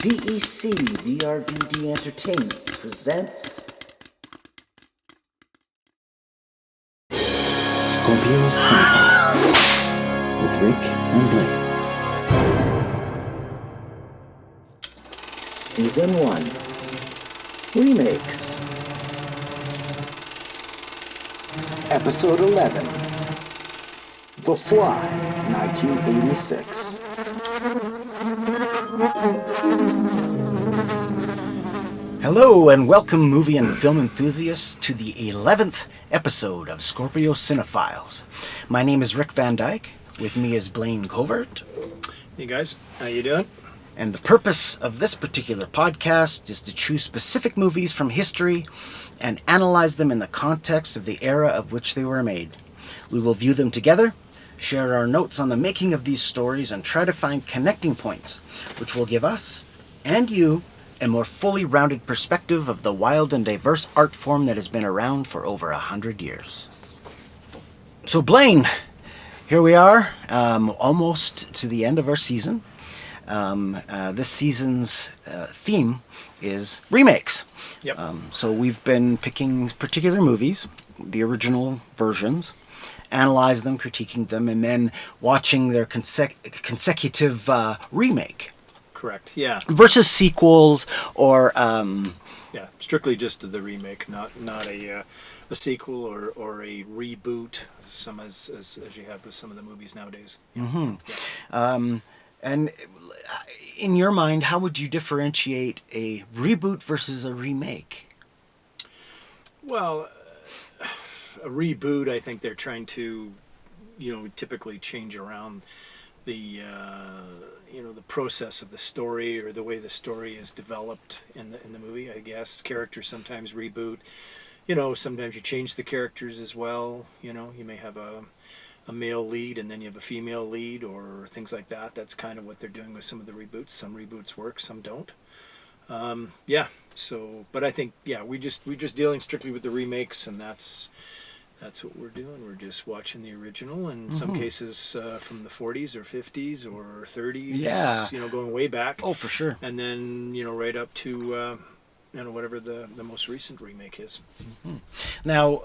CEC VRVD Entertainment presents Scorpio Cinephiles with Rick and Blaine. Season 1 Remakes. Episode 11 The Fly, 1986. Hello and welcome, movie and film enthusiasts, to the 11th episode of Scorpio Cinephiles. My name is Rick Van Dyke. With me is Blaine Covert. Hey guys, how you doing? And the purpose of this particular podcast is to choose specific movies from history and analyze them in the context of the era of which they were made. We will view them together, share our notes on the making of these stories, and try to find connecting points, which will give us, and you, a more fully rounded perspective of the wild and diverse art form that has been around for over 100 years. So Blaine, here we are, almost to the end of our season. This season's theme is remakes. Yep. So we've been picking particular movies, the original versions, analyze them, critiquing them, and then watching their consecutive remake. Correct, yeah. Versus sequels or... Yeah, strictly just the remake, not a sequel or a reboot, some as you have with some of the movies nowadays. Mm-hmm. Yeah. And in your mind, how would you differentiate a reboot versus a remake? Well, a reboot, I think they're trying to, typically change around the the process of the story or the way the story is developed in the movie. I guess characters sometimes reboot. Sometimes you change the characters as well. You may have a male lead and then you have a female lead or things like that. That's kind of what they're doing with some of the reboots. Some reboots work, some don't. But I think we're just dealing strictly with the remakes, and that's what we're doing. We're just watching the original, and in some cases from the 40s or 50s or 30s. Yeah. Going way back. Oh, for sure. And then right up to whatever the most recent remake is. Mm-hmm. Now,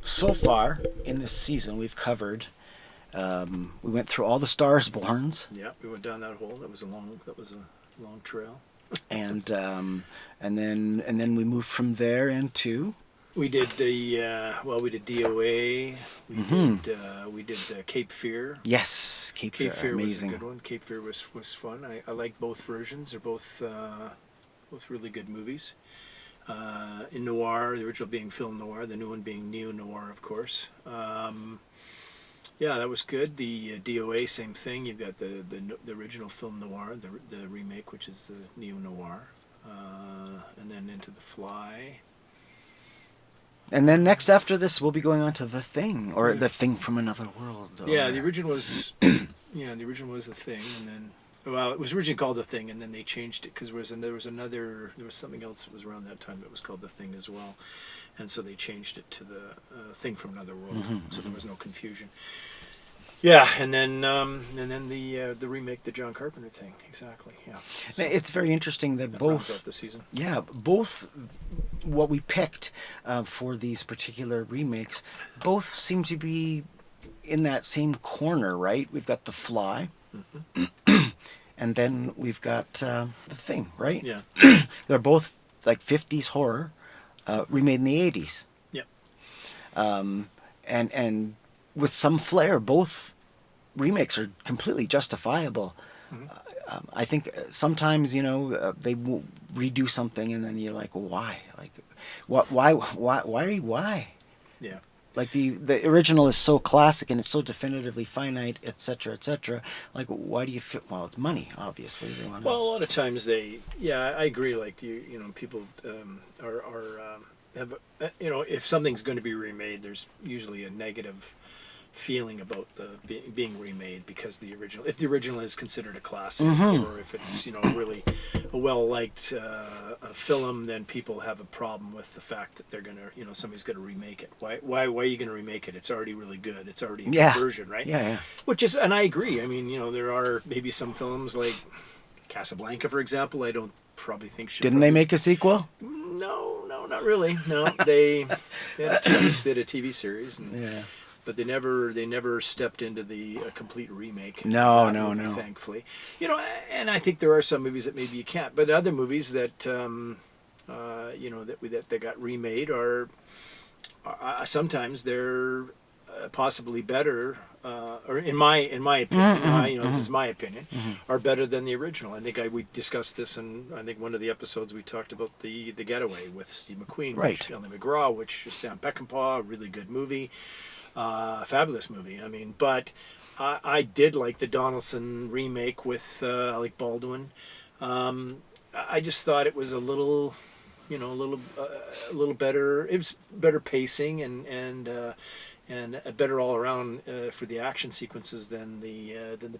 so far in this season, we've covered. We went through all the Stars Borns. Yeah, we went down that hole. That was a long trail. And then we moved from there into. We did we did DOA. We did Cape Fear. Yes, Cape Fear, amazing. Was a good one. Cape Fear was fun. I like both versions. They're both really good movies. In noir, the original being film noir, the new one being neo noir, of course. That was good. The DOA, same thing. You've got the original film noir, the remake, which is the neo noir, and then into The Fly. And then next after this, we'll be going on to The Thing, or The Thing from Another World. Yeah, the original was The Thing, and then it was originally called The Thing, and then they changed it because there was something else that was around that time that was called The Thing as well, and so they changed it to the Thing from Another World, so there was no confusion. Yeah, and then the remake, the John Carpenter thing, exactly. Yeah, so it's very interesting that both rounds out the season. Yeah, both what we picked for these particular remakes, both seem to be in that same corner, right? We've got The Fly, and then we've got The Thing, right? Yeah, they're both like 50s horror, remade in the 80s. Yep. And with some flair, both remakes are completely justifiable. I think sometimes, they will redo something and then you're like, well, why? Like, why? Yeah. Like the original is so classic and it's so definitively finite, etc., etc. Like, why do you feel? Well, it's money, obviously. They want. Well, a lot of times I agree. Like people have if something's going to be remade, there's usually a negative feeling about being remade because if the original is considered a classic, or if it's really a well-liked film, then people have a problem with the fact that they're gonna somebody's gonna remake it. Why are you gonna remake it? It's already really good. It's already a good version, right? Yeah. Which is, and I agree. I mean, there are maybe some films like Casablanca, for example, I don't probably think should. Didn't they make a sequel? No, not really. No, they had a TV series, but they never stepped into the complete remake. No. Thankfully, and I think there are some movies that maybe you can't, but other movies that that got remade are sometimes they're possibly better, or in my opinion, this is my opinion, are better than the original. I think we discussed this, and I think one of the episodes we talked about the Getaway with Steve McQueen, right? Ellie McGraw, which is Sam Peckinpah, a really good movie, fabulous movie. I mean, but I did like the Donaldson remake with Alec Baldwin. I just thought it was a little better. It was better pacing and better all around for the action sequences than the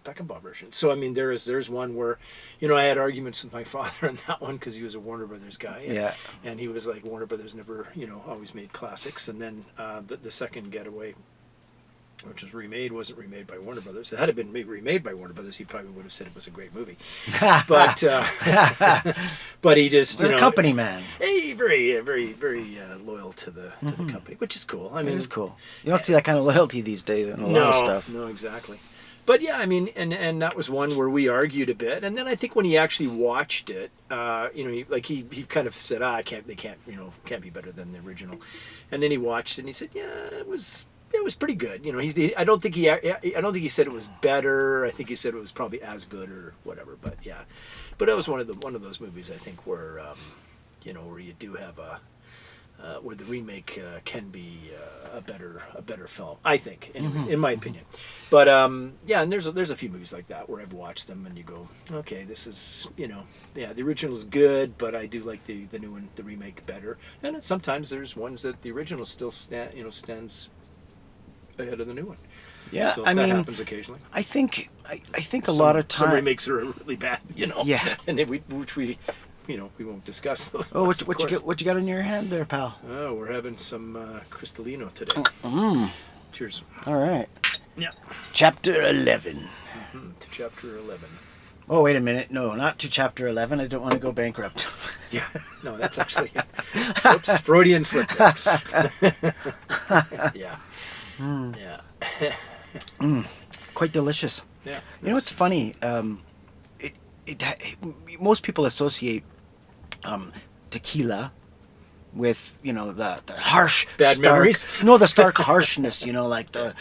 Peckinpah version. So I mean, there's one where, I had arguments with my father on that one because he was a Warner Brothers guy. And he was like, Warner Brothers never, always made classics. And then the second Getaway, which was wasn't remade by Warner Brothers. If it had been remade by Warner Brothers, he probably would have said it was a great movie. But but he just, a company man. Hey, very, very, very loyal to the company, which is cool. I mean, it is cool. You don't see that kind of loyalty these days in a lot of stuff. No, exactly. But yeah, I mean, and that was one where we argued a bit, and then I think when he actually watched it, he kind of said, they can't be better than the original, and then he watched it and he said, yeah, it was pretty good. I don't think he said it was better. I think he said it was probably as good or whatever. But yeah, but it was one of those movies I think where where you do have where the remake can be a better film. I think, in my opinion. But and there's a few movies like that where I've watched them and you go, okay, this is the original is good, but I do like the new one, the remake better. And sometimes there's ones that the original still stands ahead of the new one. Yeah, so I mean, happens occasionally. I think a lot of time some remakes are really bad, Yeah, and we won't discuss those. Oh, what you got in your hand there, pal? Oh, we're having some Cristalino today. Cheers. All right. Yeah. Chapter 11. To Chapter 11. Oh, wait a minute. No, not to Chapter 11. I don't want to go bankrupt. Yeah. No, that's actually... Oops, Freudian slip. Yeah. Yeah. Quite delicious. Yeah. It's funny. Most people associate tequila with the harsh, bad stark, memories. No, the stark harshness. Like the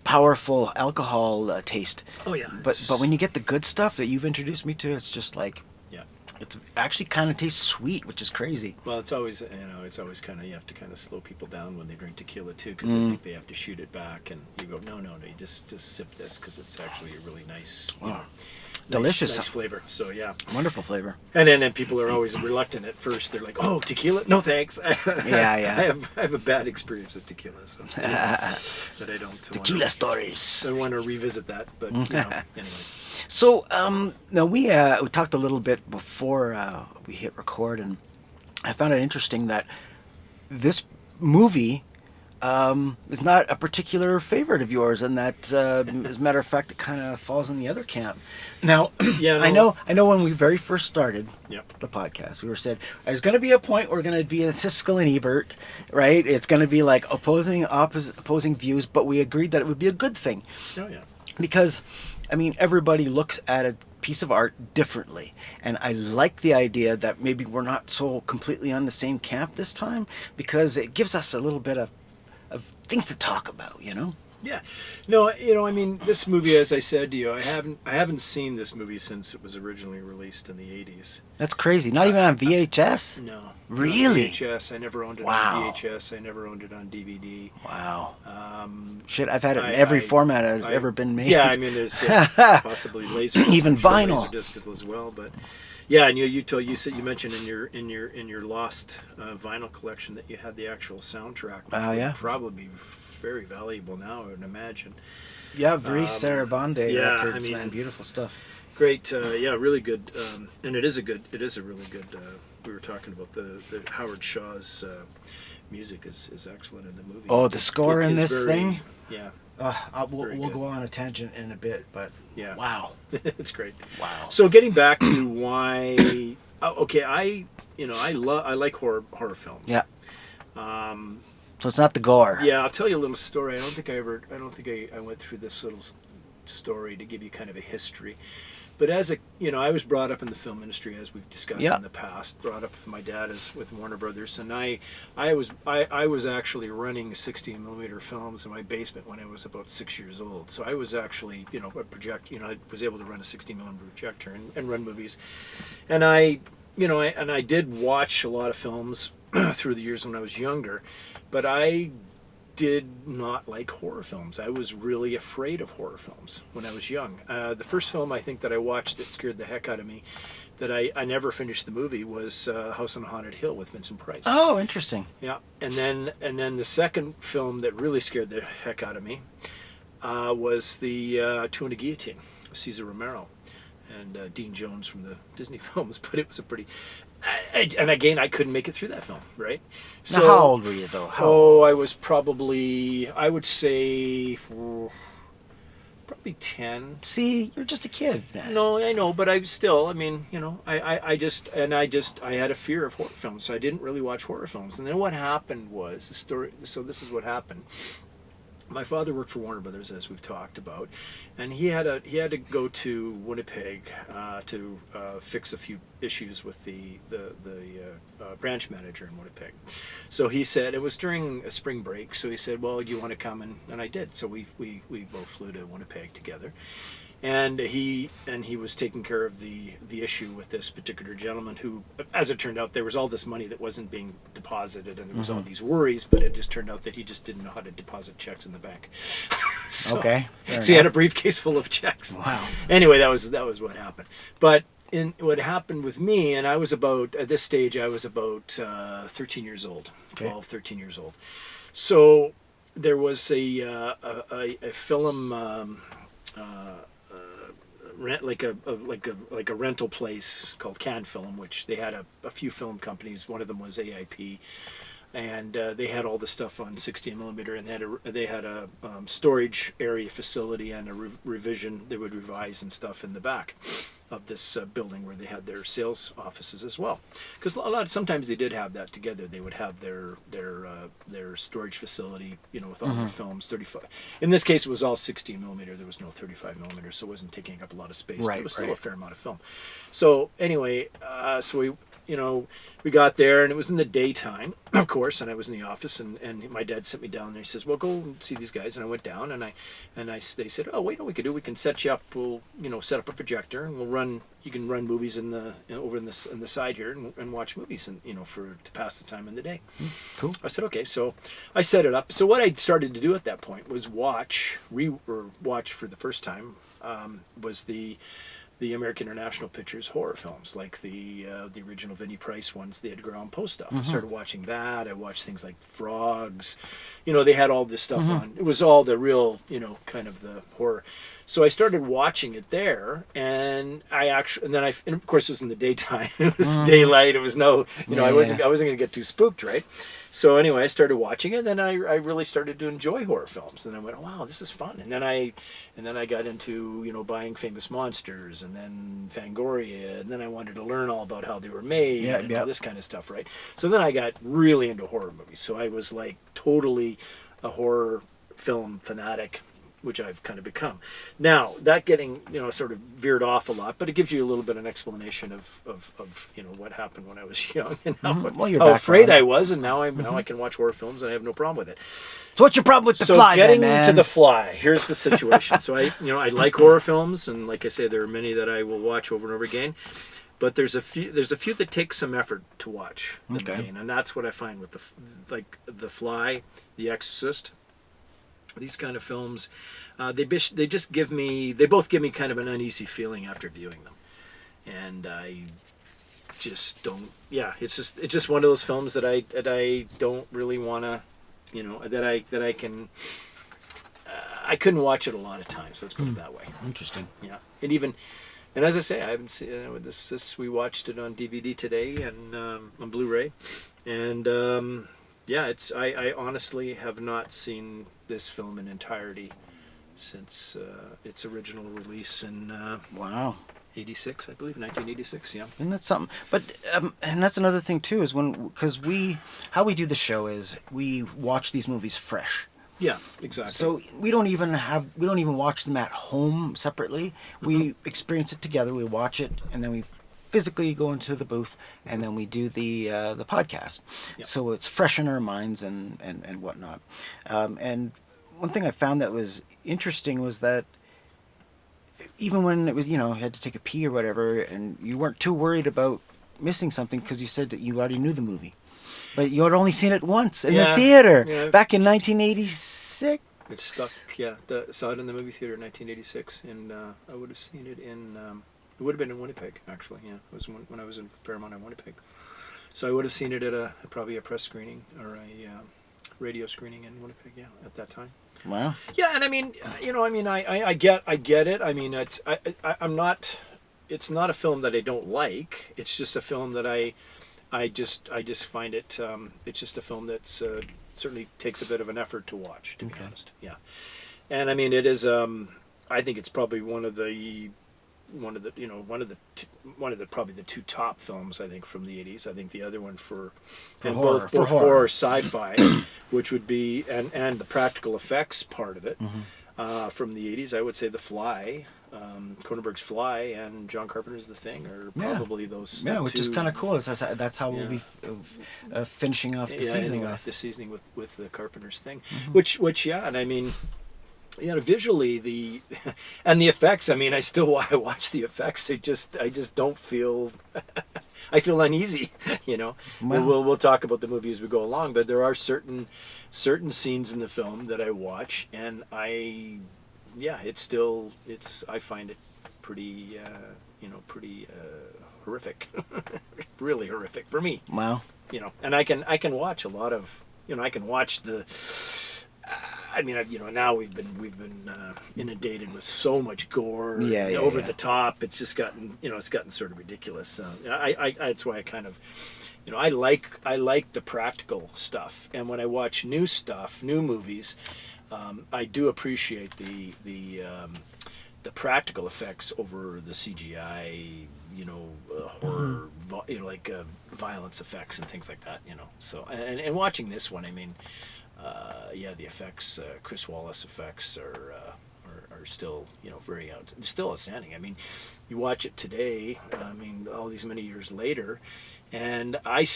powerful alcohol taste. Oh yeah. But when you get the good stuff that you've introduced me to, it's just like, it actually kind of tastes sweet, which is crazy. Well, it's always kind of, you have to kind of slow people down when they drink tequila too, because I think they have to shoot it back, and you go, no, you just sip this because it's actually a really nice, delicious, nice flavor. So yeah, wonderful flavor. And then people are always reluctant at first. They're like, oh, tequila? No thanks. Yeah. I have a bad experience with tequila, so that I don't. Tequila stories. I want to revisit that, but anyway. So now we talked a little bit before we hit record, and I found it interesting that this movie is not a particular favorite of yours, and that, as a matter of fact, it kind of falls in the other camp. Now, I know when we very first started the podcast, we said there's going to be a point where we're going to be in Siskel and Ebert, right? It's going to be like opposing views, but we agreed that it would be a good thing. Oh yeah. Because, I mean, everybody looks at a piece of art differently. And I like the idea that maybe we're not so completely on the same camp this time, because it gives us a little bit of things to talk about, Yeah. No, I mean, this movie, as I said to you, I haven't seen this movie since it was originally released in the 80s. That's crazy. Not even on VHS? No. Really? VHS. I never owned it on VHS. I never owned it on DVD. Wow. Shit, I've had it in every format that's ever been made. Yeah, I mean, there's possibly laser, even vinyl, laserdisc as well, but yeah, and you mentioned in your lost vinyl collection that you had the actual soundtrack, which would probably be very valuable now, I would imagine. Yeah, very Sarah Bondi records, man, beautiful stuff. Great, really good, and it is a really good. We were talking about the Howard Shaw's music is excellent in the movie. Oh, the score in this thing? Yeah. We'll go on a tangent in a bit, but Yeah. wow. It's great. Wow. So getting back to why, okay, I like horror films. Yeah. So it's not the gore. Yeah, I'll tell you a little story. I don't think I went through this little story to give you kind of a history. But as I was brought up in the film industry, as we've discussed in the past. Brought up with my dad with Warner Brothers, and I was actually running 16 millimeter films in my basement when I was about 6 years old. So I was actually I was able to run a 16 millimeter projector and run movies, and I did watch a lot of films through the years when I was younger, but I did not like horror films. I was really afraid of horror films when I was young. The first film I think that I watched that scared the heck out of me, that I never finished the movie, was House on a Haunted Hill with Vincent Price. Oh, interesting. Yeah, and then the second film that really scared the heck out of me was the Two and a Guillotine with Cesar Romero and Dean Jones from the Disney films. But it was a pretty... and again, I couldn't make it through that film, right? So, now, how old were you, though? I was probably, I would say, probably 10. See, you're just a kid, man. No, I know, but I still, I had a fear of horror films, so I didn't really watch horror films. And then what happened was, so this is what happened. My father worked for Warner Brothers, as we've talked about, and he had to go to Winnipeg to fix a few issues with the branch manager in Winnipeg. So he said, it was during a spring break, so he said, well, do you want to come? And I did. So we both flew to Winnipeg together. And he was taking care of the issue with this particular gentleman who, as it turned out, there was all this money that wasn't being deposited, and there was all these worries, but it just turned out that he just didn't know how to deposit checks in the bank. Okay. So he had a briefcase full of checks. Wow. Anyway, that was what happened. But what happened with me, and at this stage, I was about 13 years old, 12, 13 years old. So there was a film. Like a rental place called Can Film, which they had a few film companies. One of them was AIP, and they had all the stuff on 16 millimeter, and they had a storage area facility and a revision. They would revise and stuff in the back of this building where they had their sales offices as well. Because sometimes they did have that together. They would have their storage facility, with all their films. 35. In this case, it was all 16 millimeter. There was no 35 millimeter, so it wasn't taking up a lot of space. Right, but it was still a fair amount of film. So anyway, so we got there, and it was in the daytime, of course, and I was in the office, and my dad sent me down there. He says, well, go and see these guys. And I went down, and they said, oh, wait, no, we can set you up. We'll, set up a projector, and you can run movies over in the side here and watch movies, and, to pass the time in the day. Cool. I said, okay, so I set it up. So what I started to do at that point was watch for the first time, was the American International Pictures horror films, like the original Vinnie Price ones, the Edgar Allan Poe stuff. I started watching that. I watched things like Frogs. They had all this stuff on. It was all the real, kind of the horror. So I started watching it there, and and of course it was in the daytime. It was daylight. It was I wasn't going to get too spooked, right? So anyway, I started watching it, and then I really started to enjoy horror films, and I went, oh, wow, this is fun. And then I got into buying Famous Monsters, and then Fangoria, and then I wanted to learn all about how they were made and all this kind of stuff, right? So then I got really into horror movies. So I was like totally a horror film fanatic, which I've kind of become. Now, that getting, sort of veered off a lot, but it gives you a little bit of an explanation of what happened when I was young and how afraid I was, and now I can watch horror films and I have no problem with it. So what's your problem with The Fly, getting then, man? to The Fly, here's the situation. So I like horror films, and like I say, there are many that I will watch over and over again. But there's a few that take some effort to watch, again, and that's what I find with The Fly, The Exorcist. These kind of films, they both give me kind of an uneasy feeling after viewing them, and I just don't. Yeah, it's just one of those films that I don't really want to, that I can. I couldn't watch it a lot of times. Let's put it that way. Interesting. Yeah, and as I say, I haven't seen this. We watched it on DVD today and on Blu-ray, and. Yeah, I honestly have not seen this film in entirety since its original release in Wow. 86, I believe, 1986. Yeah. Isn't that something? But and that's another thing too, is because how we do the show is we watch these movies fresh. Yeah, exactly. So we don't even watch them at home separately. We experience it together. We watch it, and then we physically go into the booth, and then we do the podcast. Yep. So it's fresh in our minds and whatnot. And one thing I found that was interesting was that even when it was, you had to take a pee or whatever, and you weren't too worried about missing something because you said that you already knew the movie. But you had only seen it once in the theater back in 1986. It stuck, yeah. Saw it in the movie theater in 1986, and I would have seen it in. It would have been in Winnipeg, actually. Yeah, it was when I was in Fairmont in Winnipeg. So I would have seen it at probably a press screening or a radio screening in Winnipeg. Yeah, at that time. Wow. Yeah, and I mean, I get it. I mean, I'm not. It's not a film that I don't like. It's just a film that I just find it. It's just a film that's certainly takes a bit of an effort to watch, to be honest. Yeah, and I mean, it is. I think it's probably one of the probably the two top films, I think, from the 80s. I think the other one for horror sci-fi, which would be and the practical effects part of it from the 80s. I would say The Fly. Cronenberg's Fly and John Carpenter's The Thing are probably those. Yeah, which is kind of cool. That's how we'll be finishing off the season with the seasoning with the Carpenter's Thing, which and I mean, visually the effects. I mean, I watch the effects. I just don't feel. I feel uneasy. Wow. We'll talk about the movie as we go along, but there are certain scenes in the film that I watch and I find it pretty, horrific, really horrific for me. Wow. And I can watch a lot of, I can watch the. Now we've been inundated with so much gore, over the top. It's just gotten, it's gotten sort of ridiculous. That's why I kind of. I like the practical stuff, and when I watch new movies, I do appreciate the practical effects over the CGI, horror, violence effects and things like that. So and watching this one, I mean, the effects, Chris Wallace effects are still still outstanding. I mean, you watch it today. I mean, all these many years later. And I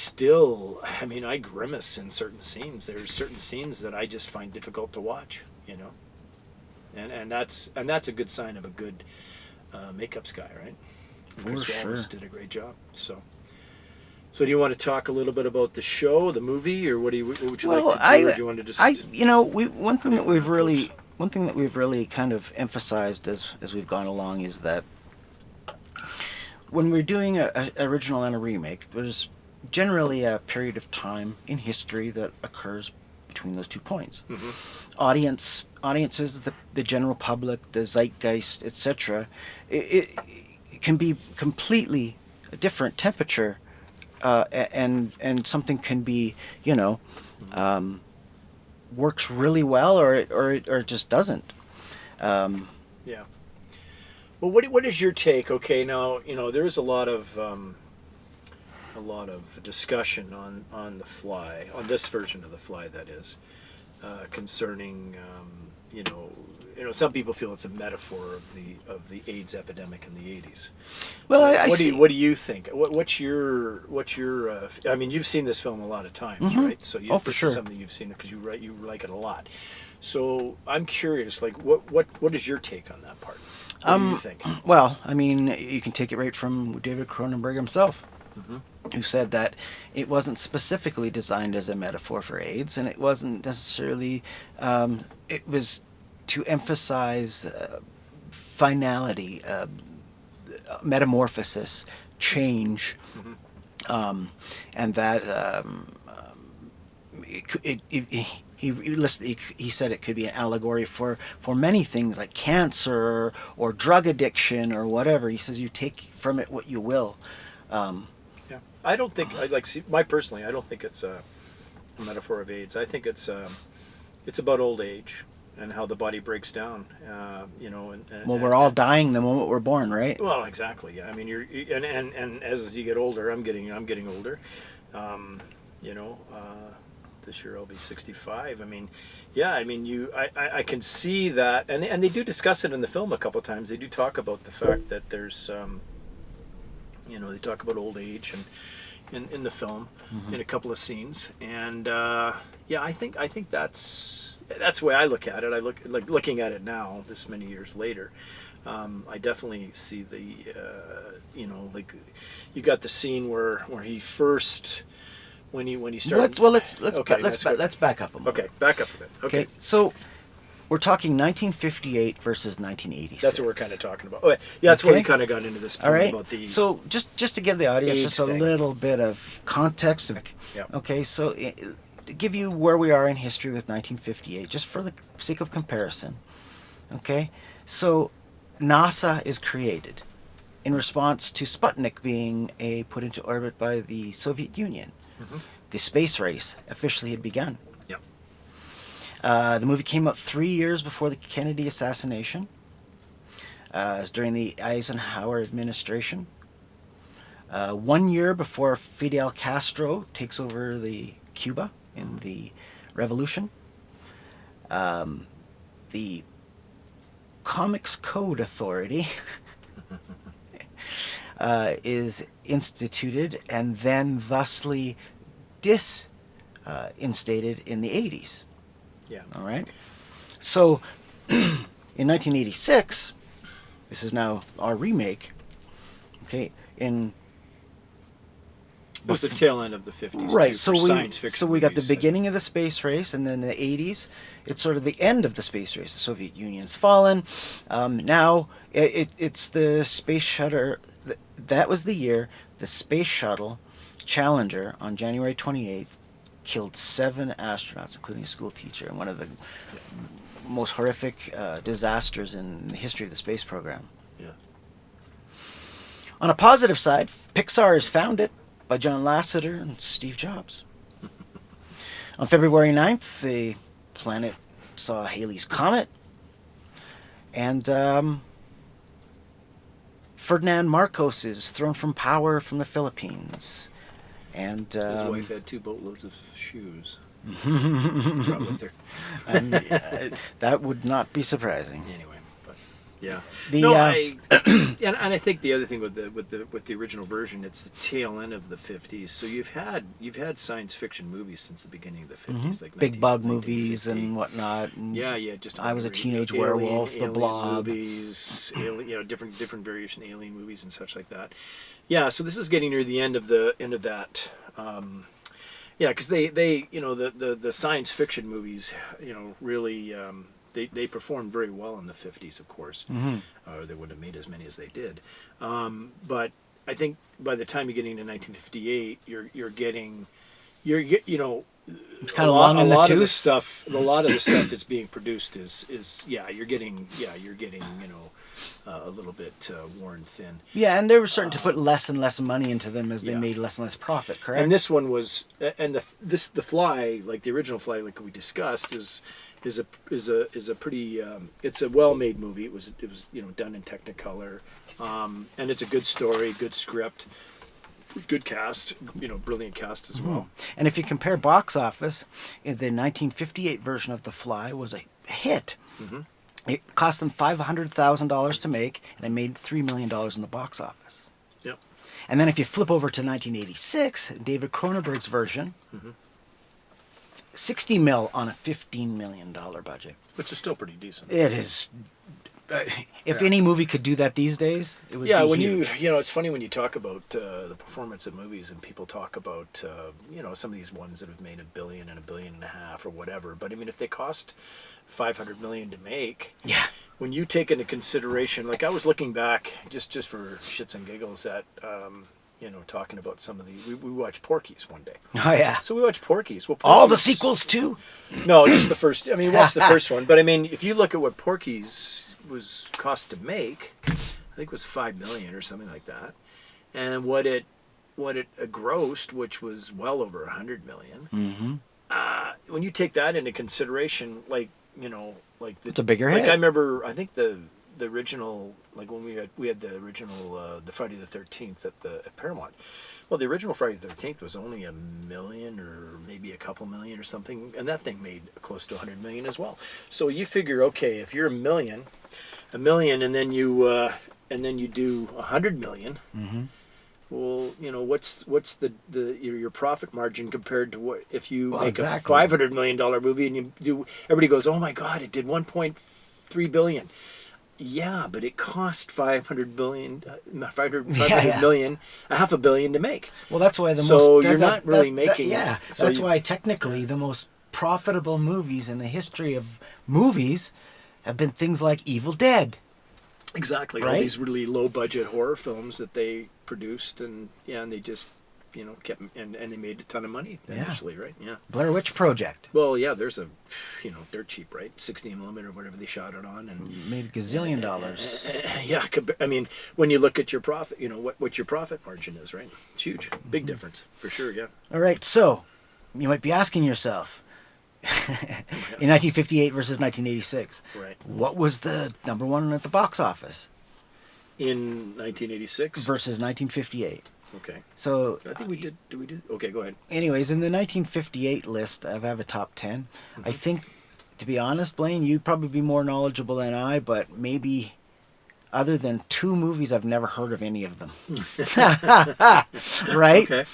grimace in certain scenes. There's certain scenes that I just find difficult to watch, and that's a good sign of a good makeups guy, right? Chris Wallace did a great job. So do you want to talk a little bit about the show, the movie, or what would you like to do? Or do you want to just? One thing that we've really kind of emphasized as we've gone along is that. When we're doing an original and a remake, there's generally a period of time in history that occurs between those 2 points. Audiences, the general public, the zeitgeist, etc. It can be completely a different temperature, and something can be, works really well, or it just doesn't. Yeah. Well, what is your take? Okay, now there is a lot of discussion on The Fly, on this version of The Fly, that is, concerning some people feel it's a metaphor of the AIDS epidemic in the 80s. Well, what do you think? What's your I mean, you've seen this film a lot of times, right? So for sure. Is something you've seen because you like it a lot. So I'm curious, like what is your take on that part? What do you think? Well, I mean, you can take it right from David Cronenberg himself, who said that it wasn't specifically designed as a metaphor for AIDS, and it wasn't necessarily. It was to emphasize finality, metamorphosis, change, and that he said it could be an allegory for many things like cancer or drug addiction or whatever. He says you take from it what you will. I don't think I don't think it's a metaphor of AIDS. I think it's about old age, and how the body breaks down. Well, we're all dying the moment we're born, right? Well, exactly. Yeah. I mean, and as you get older, I'm getting older. You know, this year I'll be 65. I mean, yeah. I mean, I can see that, and they do discuss it in the film a couple of times. They do talk about the fact that there's, they talk about old age and in the film, in a couple of scenes, and yeah, I think that's the way I look at it. I looking at it now, this many years later. I definitely see the, like you got the scene where he first, when he started. Let's back up a moment. Okay, back up a bit. Okay, so we're talking 1958 versus 1986. that's what we're kind of talking about. Okay, yeah, that's where we kind of got into this point all right. about the. So just to give the audience age just a thing. little bit of context. Yeah. Okay, so to give you where we are in history with 1958, just for the sake of comparison. Okay, so NASA is created in response to Sputnik being put into orbit by the Soviet Union. The space race officially had begun. Yep. The movie came out 3 years before the Kennedy assassination. It was during the Eisenhower administration. 1 year before Fidel Castro takes over the Cuba in the revolution. The Comics Code Authority is instituted and then thusly instated in the 80s. Yeah. All right. So in 1986, this is now our remake. Okay. It was the tail end of the 50s. Right. Too, So for science fiction so we got the movies. beginning of the space race, and then the 80s. It's sort of the end of the space race. The Soviet Union's fallen. Now it's the space shuttle. That was the year the space shuttle Challenger on January 28th killed 7 astronauts, including a school teacher, in one of the most horrific disasters in the history of the space program. Yeah. On a positive side, Pixar is founded by John Lasseter and Steve Jobs. On February 9th, the planet saw Halley's Comet, and Ferdinand Marcos is thrown from power from the Philippines. And his wife had 2 boatloads of shoes. Brought with her. and, that would not be surprising. Anyway, but yeah. The, and I think the other thing with the original version, it's the tail end of the 50s. So you've had science fiction movies since the beginning of the 50s, like big bug movies 1950. and whatnot. And Yeah, just I Was a Teenage alien, Werewolf, The alien Blob. movies, different variation alien movies and such like that. Yeah, so this is getting near the end of that. Yeah, because they the science fiction movies, really they performed very well in the 50s, of course, or they wouldn't have made as many as they did. But I think by the time you get into 1958, you're getting It's kind of long in the a lot tooth. of the stuff that's being produced is you're getting a little bit worn thin. Yeah, and they were starting to put less and less money into them as they made less and less profit. Correct. And this one was, and the Fly, like the original Fly, like we discussed, is a pretty it's a well-made movie. It was done in Technicolor, and it's a good story, good script, good cast, brilliant cast as well. And if you compare box office, the 1958 version of The Fly was a hit. It cost them $500,000 to make, and it made $3 million in the box office. Yep. And then if you flip over to 1986, David Cronenberg's version, 60 mil on a $15 million budget. Which is still pretty decent. It is. If any movie could do that these days, it would be when huge. it's funny when you talk about the performance of movies and people talk about some of these ones that have made $1 billion and $1.5 billion or whatever. But I mean, if they cost $500 million to make, Yeah. when you take into consideration, like I was looking back just for shits and giggles at talking about some of the we watched Porky's one day. Oh, yeah. So we watched Porky's. Well, All the Porky's- sequels, too? No, just the first. I mean, we watched the first one, but I mean, if you look at what Porky's was cost to make, I think it was $5 million or something like that, and what it grossed, which was well over $100 million. When you take that into consideration, like you know, like It's a bigger like hit. I remember, I think the original, like when we had the original the Friday the 13th at Paramount. Well, the original Friday the 13th was only $1 million or maybe a couple million or something, and that thing made close to $100 million as well. So you figure, okay, if you're a million, and then you do $100 million. Mm-hmm. Well, you know, what's your profit margin compared to what if you make exactly. a $500 million movie and you do? Everybody goes, oh my God, it did 1.3 billion. Yeah, but it cost 500 million, a half a billion to make. Well, that's why You're not really making. Yeah, So that's why technically the most profitable movies in the history of movies have been things like Evil Dead. Exactly, right? All these really low budget horror films that they produced, and they just kept and they made a ton of money initially, right? Yeah. Blair Witch Project. Well, yeah, there's they're cheap, right? 16mm or whatever they shot it on, and made $1 gazillion. yeah, I mean, when you look at your profit, what your profit margin is, right? It's huge, big difference for sure. Yeah. All right, so you might be asking yourself, in 1958 versus 1986, right? What was the number one at the box office? In 1986 versus 1958. Okay. So I think we did. Do we do? Okay, go ahead. Anyways, in the 1958 list, I have a top 10. Mm-hmm. I think, to be honest, Blaine, you'd probably be more knowledgeable than I, but maybe other than 2 movies, I've never heard of any of them. Right? Okay.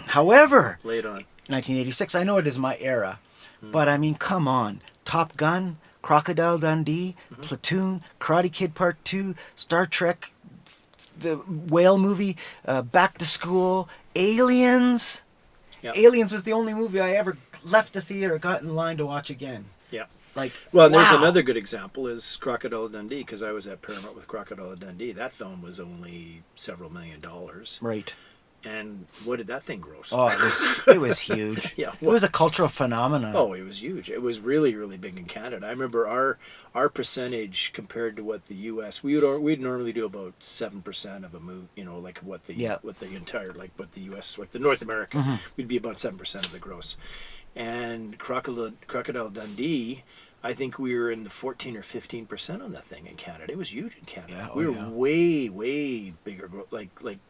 However, lay it on. 1986, I know it is my era, but I mean, come on. Top Gun, Crocodile Dundee, Platoon, Karate Kid Part 2, Star Trek, the whale movie, Back to School, Aliens. Yep. Aliens was the only movie I ever left the theater, got in line to watch again. Yeah. Wow. There's another good example is Crocodile Dundee, because I was at Paramount with Crocodile Dundee. That film was only several $1 million. Right. And what did that thing gross? Oh, it was huge. Yeah, it was a cultural phenomenon. Oh, it was huge. It was really, really big in Canada. I remember our percentage compared to what the U.S. we'd normally do about 7% of a movie. Like what the U.S. what the North America we'd be about 7% of the gross. And Crocodile Dundee, I think we were in the 14 or 15% on that thing in Canada. It was huge in Canada. Yeah, we were way, way bigger, like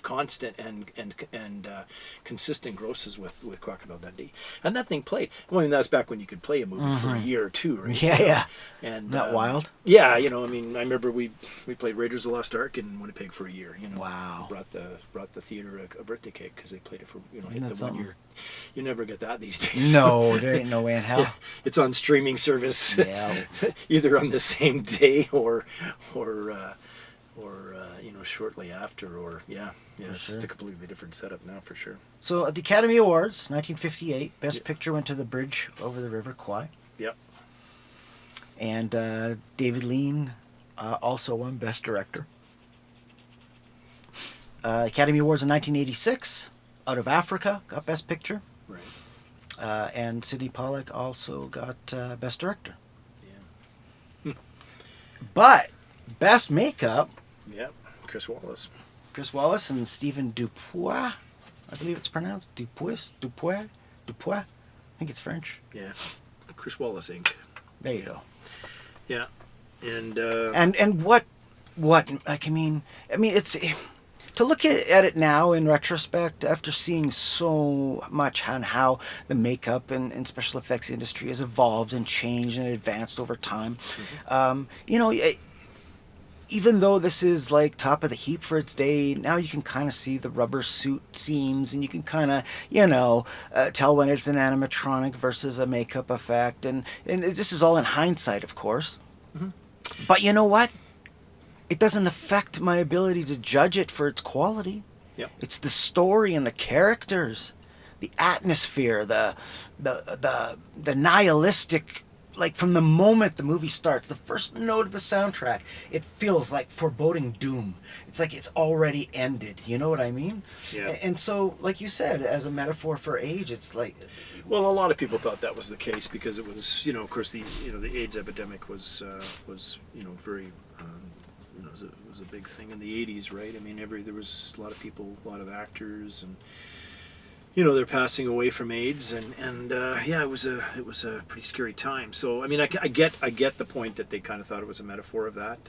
constant and consistent grosses with Crocodile Dundee, and that thing played. Well, I mean, that's back when you could play a movie for a year or two, right? Yeah. And not wild. Yeah, I mean, I remember we played Raiders of the Lost Ark in Winnipeg for a year. Wow. Brought the theater a birthday cake because they played it for hit Isn't that the 1 year. You never get that these days. No, there ain't no way in hell. Yeah, it's on streaming service. Yeah. Either on the same day or shortly after, or it's just a completely different setup now for sure. So at the Academy Awards, 1958, Best Picture went to The Bridge Over the River Kwai. Yep. And David Lean also won Best Director. Academy Awards in 1986, Out of Africa got Best Picture. Right. And Sidney Pollack also got Best Director. Yeah. But Best Makeup. Yep. Chris Wallace and Stephan Dupuis. I believe it's pronounced Dupuis. I think it's French. Yeah. Chris Wallace Inc. There you go. Yeah. And what like I mean it's to look at it now in retrospect after seeing so much on how the makeup and special effects industry has evolved and changed and advanced over time. Even though this is like top of the heap for its day, now you can kind of see the rubber suit seams, and you can kind of, tell when it's an animatronic versus a makeup effect. And this is all in hindsight, of course. Mm-hmm. But you know what? It doesn't affect my ability to judge it for its quality. Yep. It's the story and the characters, the atmosphere, the nihilistic. Like from the moment the movie starts, the first note of the soundtrack, it feels like foreboding doom. It's like it's already ended. You know what I mean? Yeah. And so, like you said, as a metaphor for age, it's like. Well, a lot of people thought that was the case because it was, of course, the AIDS epidemic was very, was a big thing in the 80s, right? I mean, there was a lot of people, a lot of actors, and they're passing away from AIDS, and yeah, it was a pretty scary time. So I mean, I get the point that they kind of thought it was a metaphor of that.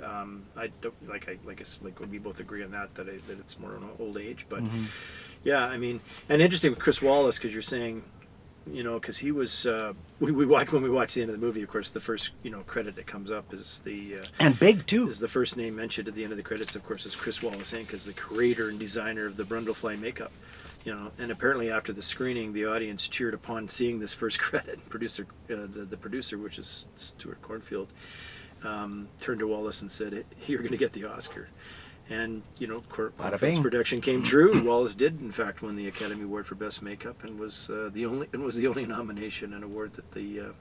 I don't like we both agree on that it's more on old age, but yeah, I mean, and interesting with Chris Wallace, because you're saying, because he was we watched when we watched the end of the movie. Of course, the first credit that comes up is and big too. Is the first name mentioned at the end of the credits. Of course, is Chris Wallace Inc. as the creator and designer of the Brundlefly makeup. And apparently after the screening, the audience cheered upon seeing this first credit. The producer, which is Stuart Cornfield, turned to Wallace and said, "You're going to get the Oscar." And Cornfield's production came true. Wallace did, in fact, win the Academy Award for Best Makeup, and was the only nomination and award that the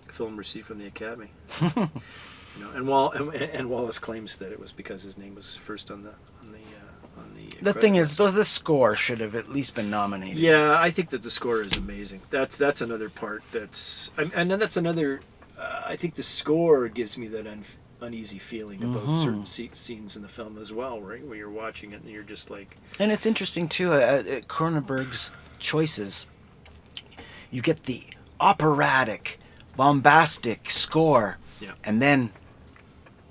film received from the Academy. And Wallace claims that it was because his name was first on the The thing is, the score should have at least been nominated. Yeah, I think that the score is amazing. That's another part and then that's another. I think the score gives me that uneasy feeling about certain scenes in the film as well, right? Where you're watching it and you're just like. And it's interesting too. Cronenberg's choices. You get the operatic, bombastic score, and then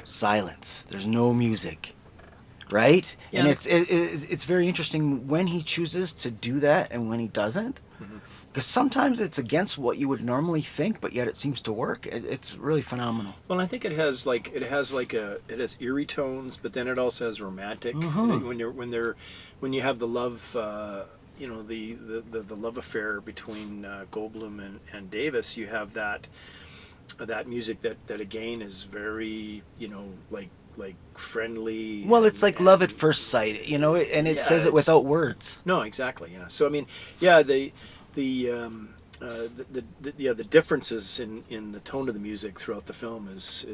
silence. There's no music. Right? Yeah. And it's very interesting when he chooses to do that and when he doesn't. Because sometimes it's against what you would normally think, but yet it seems to work. It's really phenomenal. Well, I think it has eerie tones, but then it also has romantic. When you have the love, the love affair between Goldblum and Davis, you have that music that again is very like friendly. Well, it's like love at first sight, and it says it without words. No, exactly. Yeah. So I mean, yeah, the differences in the tone of the music throughout the film is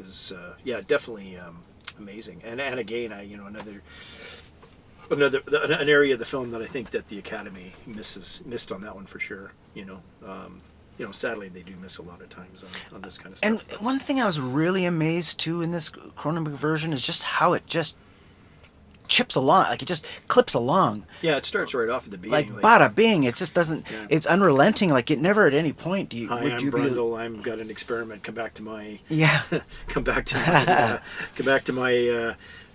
definitely amazing. And again, an area of the film that I think that the Academy missed on that one for sure. Sadly, they do miss a lot of times on this kind of stuff. And one thing I was really amazed too in this Cronenberg version is just how it just chips along, like it just clips along. Yeah, it starts right off at the beginning. Like bada bing, it just doesn't. Yeah. It's unrelenting. Like it never at any point do you. Hi, I'm Brundle. I've got an experiment. Come back to my. Yeah. come back to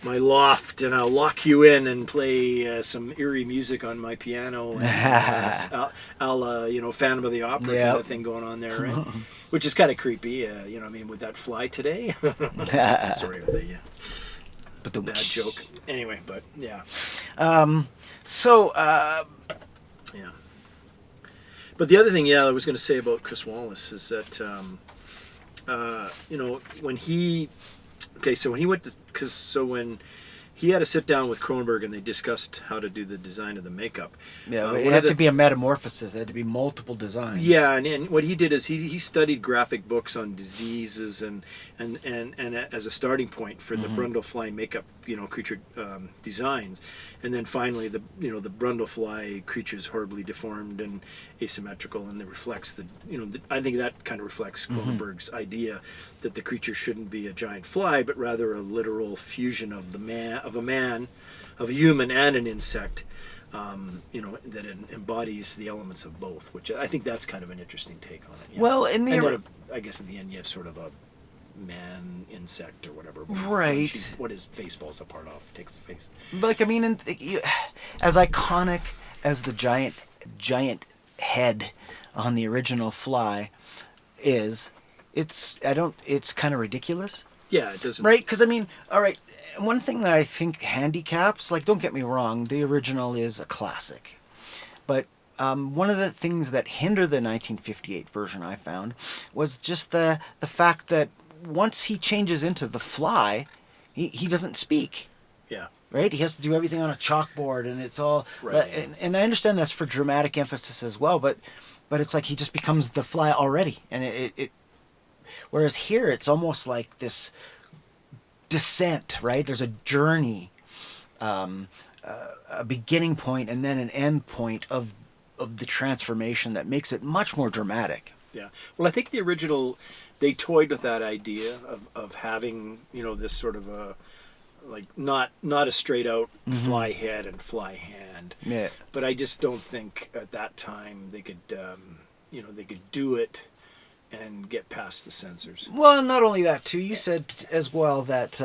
my loft, and I'll lock you in and play some eerie music on my piano, and Phantom of the Opera kind of thing going on there, right? Which is kind of creepy, would that fly today? Sorry for the bad joke. Anyway, but yeah. Yeah. But the other thing, I was going to say about Chris Wallace is that, when he went to, when he had to sit down with Cronenberg and they discussed how to do the design of the makeup. Yeah, it had to be a metamorphosis. There had to be multiple designs. Yeah, and what he did is he studied graphic books on diseases and as a starting point for the Brundlefly makeup, creature designs, and then finally the Brundlefly creature is horribly deformed and asymmetrical, and it reflects I think that kind of reflects Cronenberg's idea that the creature shouldn't be a giant fly, but rather a literal fusion of a human and an insect, that embodies the elements of both, which I think that's kind of an interesting take on it. Well, I guess in the end you have sort of a man insect or whatever. Right. What his face falls apart off, takes the face. Like, as iconic as the giant head on the original Fly is, it's kind of ridiculous. Yeah, it doesn't. Right? Because, all right, one thing that I think handicaps, like, don't get me wrong, the original is a classic. But one of the things that hindered the 1958 version, I found, was just the fact that once he changes into the Fly, he doesn't speak. Yeah. Right? He has to do everything on a chalkboard, and it's all... Right. And I understand that's for dramatic emphasis as well, but it's like he just becomes the Fly already. And it whereas here, it's almost like this descent, right? There's a journey, a beginning point, and then an end point of the transformation that makes it much more dramatic. Yeah. Well, I think the original, they toyed with that idea of having, this sort of a like not a straight out fly head and fly hand. Yeah. But I just don't think at that time they could, they could do it and get past the censors. Well, not only that, too. You said as well that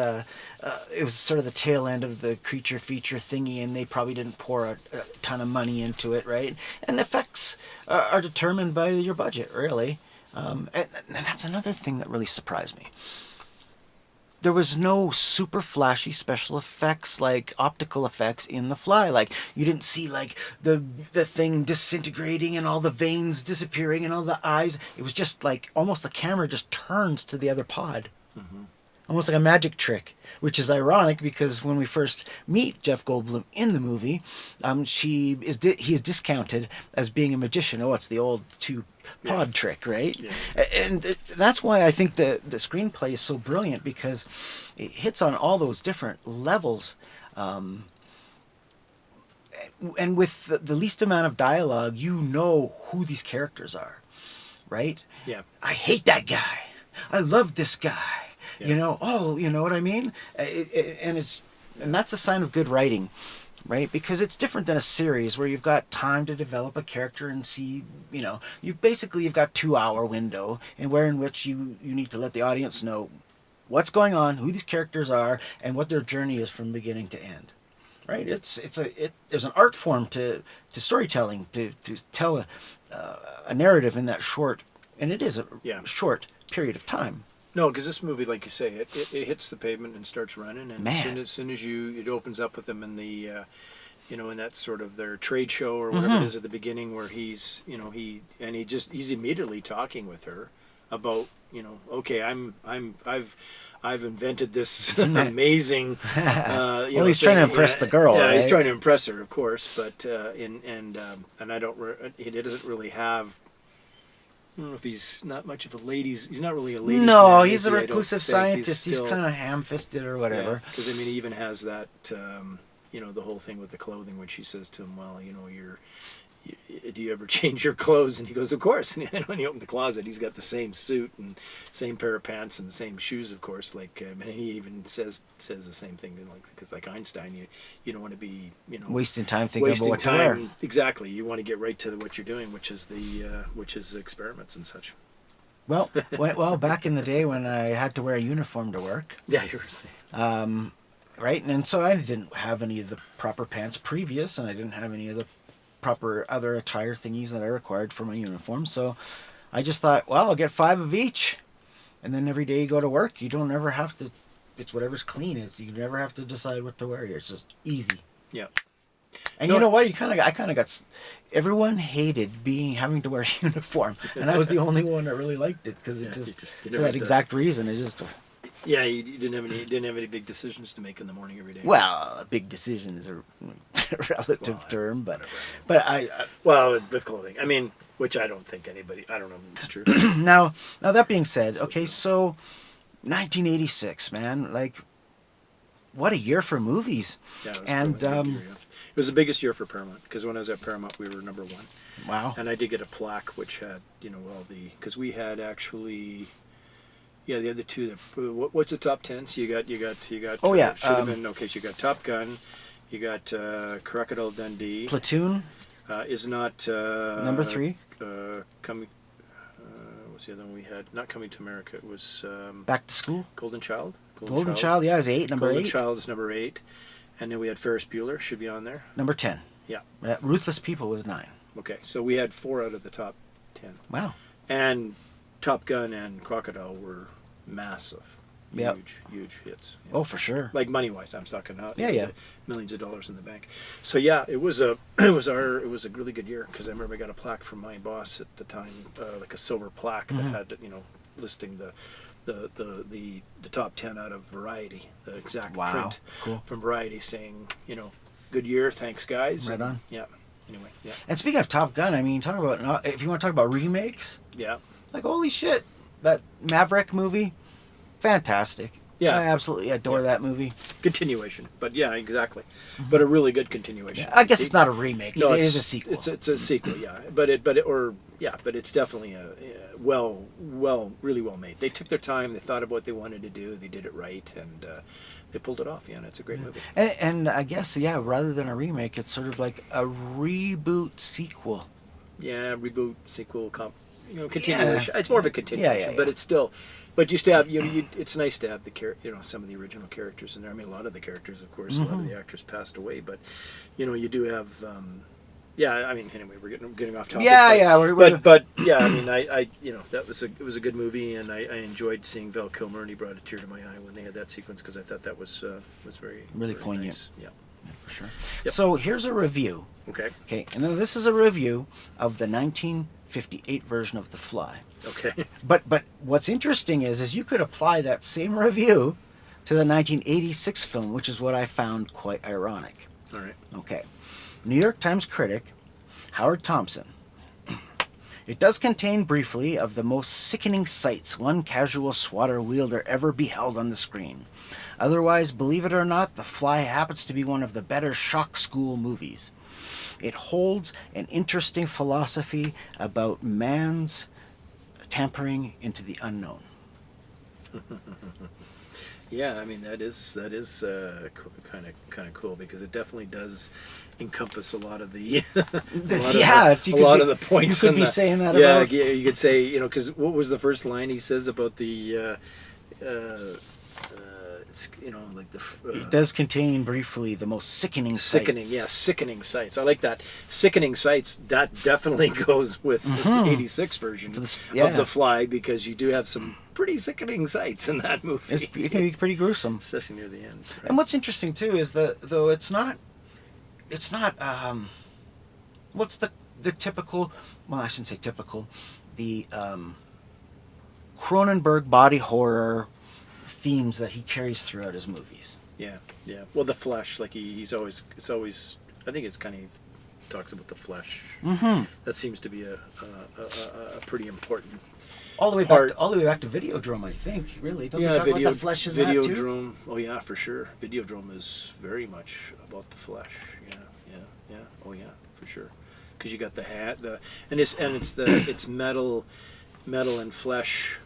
it was sort of the tail end of the creature feature thingy, and they probably didn't pour a ton of money into it, right? And effects are determined by your budget, really. And that's another thing that really surprised me. There was no super flashy special effects, like optical effects in The Fly. Like, you didn't see, like, the thing disintegrating and all the veins disappearing and all the eyes. It was just, like, almost the camera just turns to the other pod. Mm-hmm. Almost like a magic trick, which is ironic because when we first meet Jeff Goldblum in the movie, he is discounted as being a magician. Oh, it's the old two-pod trick, right? Yeah. And that's why I think the screenplay is so brilliant, because it hits on all those different levels. And with the least amount of dialogue, you know who these characters are, right? Yeah. I hate that guy. I love this guy. Yeah. You know what I mean? And that's a sign of good writing, right? Because it's different than a series where you've got time to develop a character and see, you've got 2-hour window in which you need to let the audience know what's going on, who these characters are, and what their journey is from beginning to end, right? There's an art form to storytelling, to tell a narrative in that short, and it is a short period of time. No, because this movie, like you say, it hits the pavement and starts running, and as soon as it opens up with them in the, in that sort of their trade show or whatever it is at the beginning, where he's immediately talking with her about, okay, I've invented this amazing. Well, he's trying to impress the girl. Yeah, right? He's trying to impress her, of course, but and I don't. He doesn't really have. I don't know if he's not much of a ladies. He's not really a ladies. No, man, he's a reclusive scientist. He's kind of ham-fisted or whatever. Because he even has that, the whole thing with the clothing when she says to him, "Well, do you ever change your clothes?" And he goes, "Of course." And when he opened the closet, he's got the same suit and same pair of pants and the same shoes, of course. And he even says the same thing, because like Einstein, you don't want to be wasting time thinking about what to wear. Exactly, you want to get right to what you're doing, which is experiments and such. Well, back in the day when I had to wear a uniform to work. Yeah, you were saying. Right, and so I didn't have any of the proper pants previous, and I didn't have any of the proper other attire thingies that I required for my uniform. So I just thought, well, I'll get 5 of each, and then every day you go to work, you don't ever have to. It's whatever's clean. You never have to decide what to wear here. It's just easy. Yeah. And you know what? I kind of got. Everyone hated having to wear a uniform, and I was the only one that really liked it because for that exact reason. It just. Yeah, you didn't have any big decisions to make in the morning every day. Well, a big decision is a relative term, but with clothing, I mean, which I don't think anybody. I don't know if it's true. Now that being said, okay, so 1986, man, like, what a year for movies. Yeah, it was and it was the biggest year for Paramount, because when I was at Paramount, we were number 1. Wow. And I did get a plaque which had because we had actually. Yeah, the other two. What's the top 10? So you got. Oh yeah. Should have been okay. So you got Top Gun, you got Crocodile Dundee. Platoon. Is not number 3. Coming. What's the other one we had? Not Coming to America. It was Back to School. Golden Child. Golden Child. Yeah, is 8. Number 8. Golden Child is number 8, and then we had Ferris Bueller. Should be on there. Number 10. Yeah. Ruthless People was 9. Okay, so we had 4 out of the top 10. Wow. And Top Gun and Crocodile were massive, huge hits. Oh, for sure. Like money wise, I'm talking about. Yeah. Millions of dollars in the bank. So yeah, it was a really good year, because I remember I got a plaque from my boss at the time, like a silver plaque that had listing the top 10 out of Variety, the exact print from Variety, saying good year, thanks guys. Right on. Yeah. Anyway, yeah. And speaking of Top Gun, I mean, if you want to talk about remakes. Yeah. Like, holy shit, that Maverick movie, fantastic. Yeah. I absolutely adore that movie. Continuation, but yeah, exactly. But a really good continuation. I guess it's not a remake. No, it it's is a sequel. It's a sequel, yeah. But it's definitely a really well made. They took their time. They thought about what they wanted to do. They did it right, and they pulled it off. Yeah, and it's a great movie. And I guess, yeah, rather than a remake, it's sort of like a reboot sequel. Yeah, reboot, sequel, continuation. Yeah. It's more of a continuation, yeah. but it's still. But you still have it's nice to have some of the original characters in there. I mean, a lot of the characters, of course, a lot of the actors passed away, but you do have. I mean, anyway, we're getting off topic. But yeah, I mean, I it was a good movie, and I enjoyed seeing Val Kilmer, and he brought a tear to my eye when they had that sequence because I thought that was very really very poignant. Nice. Yeah, for sure. Yep. So here's a review. Okay, and then this is a review of the 1958 version of The Fly. Okay. But what's interesting is you could apply that same review to the 1986 film, which is what I found quite ironic. All right. Okay. New York Times critic Howard Thompson. It does contain briefly of the most sickening sights one casual swatter wielder ever beheld on the screen. Otherwise, believe it or not, The Fly happens to be one of the better shock school movies. It holds an interesting philosophy about man's tampering into the unknown. Yeah, I mean that is kind of cool because it definitely does encompass a lot of the a lot of the points. You could be saying that. Yeah, about... you could say because what was the first line he says about the like the. It does contain briefly the most sickening sights. Yeah, sickening sights. I like that. Sickening sights. That definitely goes with the '86 version of The Fly because you do have some pretty sickening sights in that movie. It can be pretty gruesome, especially near the end. Right? And what's interesting too is that though it's not. What's the typical? Well, I shouldn't say typical. The Cronenberg body horror themes that he carries throughout his movies. Yeah. Well, the flesh, like it's always. I think it's kind of talks about the flesh. Mm-hmm. That seems to be a pretty important. All the way back to Videodrome, I think. Really, don't they talk about the flesh in that too? Videodrome. Oh yeah, for sure. Videodrome is very much about the flesh. Yeah. Oh yeah, for sure. Because you got the hat, it's metal and flesh.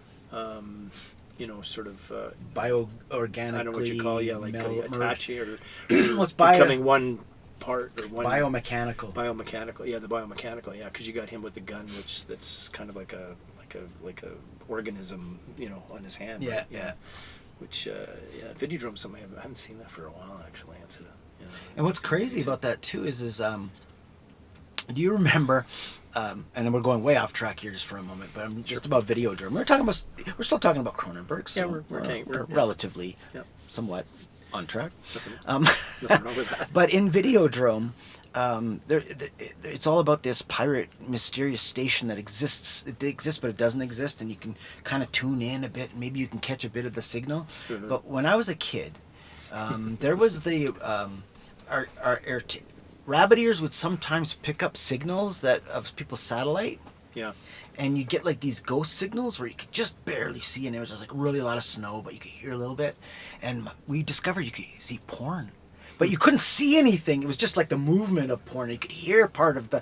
Sort of bioorganically. I don't know what you call like attaching or what's becoming one part or one biomechanical. Biomechanical, yeah, the biomechanical, yeah, because you got him with the gun, that's kind of like a organism, on his hand. Yeah, right? yeah. Which Videodrome, something I haven't seen that for a while actually. And what's crazy about that too is do you remember? And then we're going way off track here just for a moment, but I'm just about Videodrome. We're still talking about Cronenberg, so yeah, we're relatively, somewhat on track. Nothing wrong with that. But in Videodrome, it's all about this pirate mysterious station that exists. It exists, but it doesn't exist, and you can kind of tune in a bit. Maybe you can catch a bit of the signal. Mm-hmm. But when I was a kid, there was the rabbit ears would sometimes pick up signals of people's satellite. Yeah. And you get like these ghost signals where you could just barely see, and there was just like really a lot of snow, but you could hear a little bit. And we discovered you could see porn, but you couldn't see anything. It was just like the movement of porn. You could hear part of the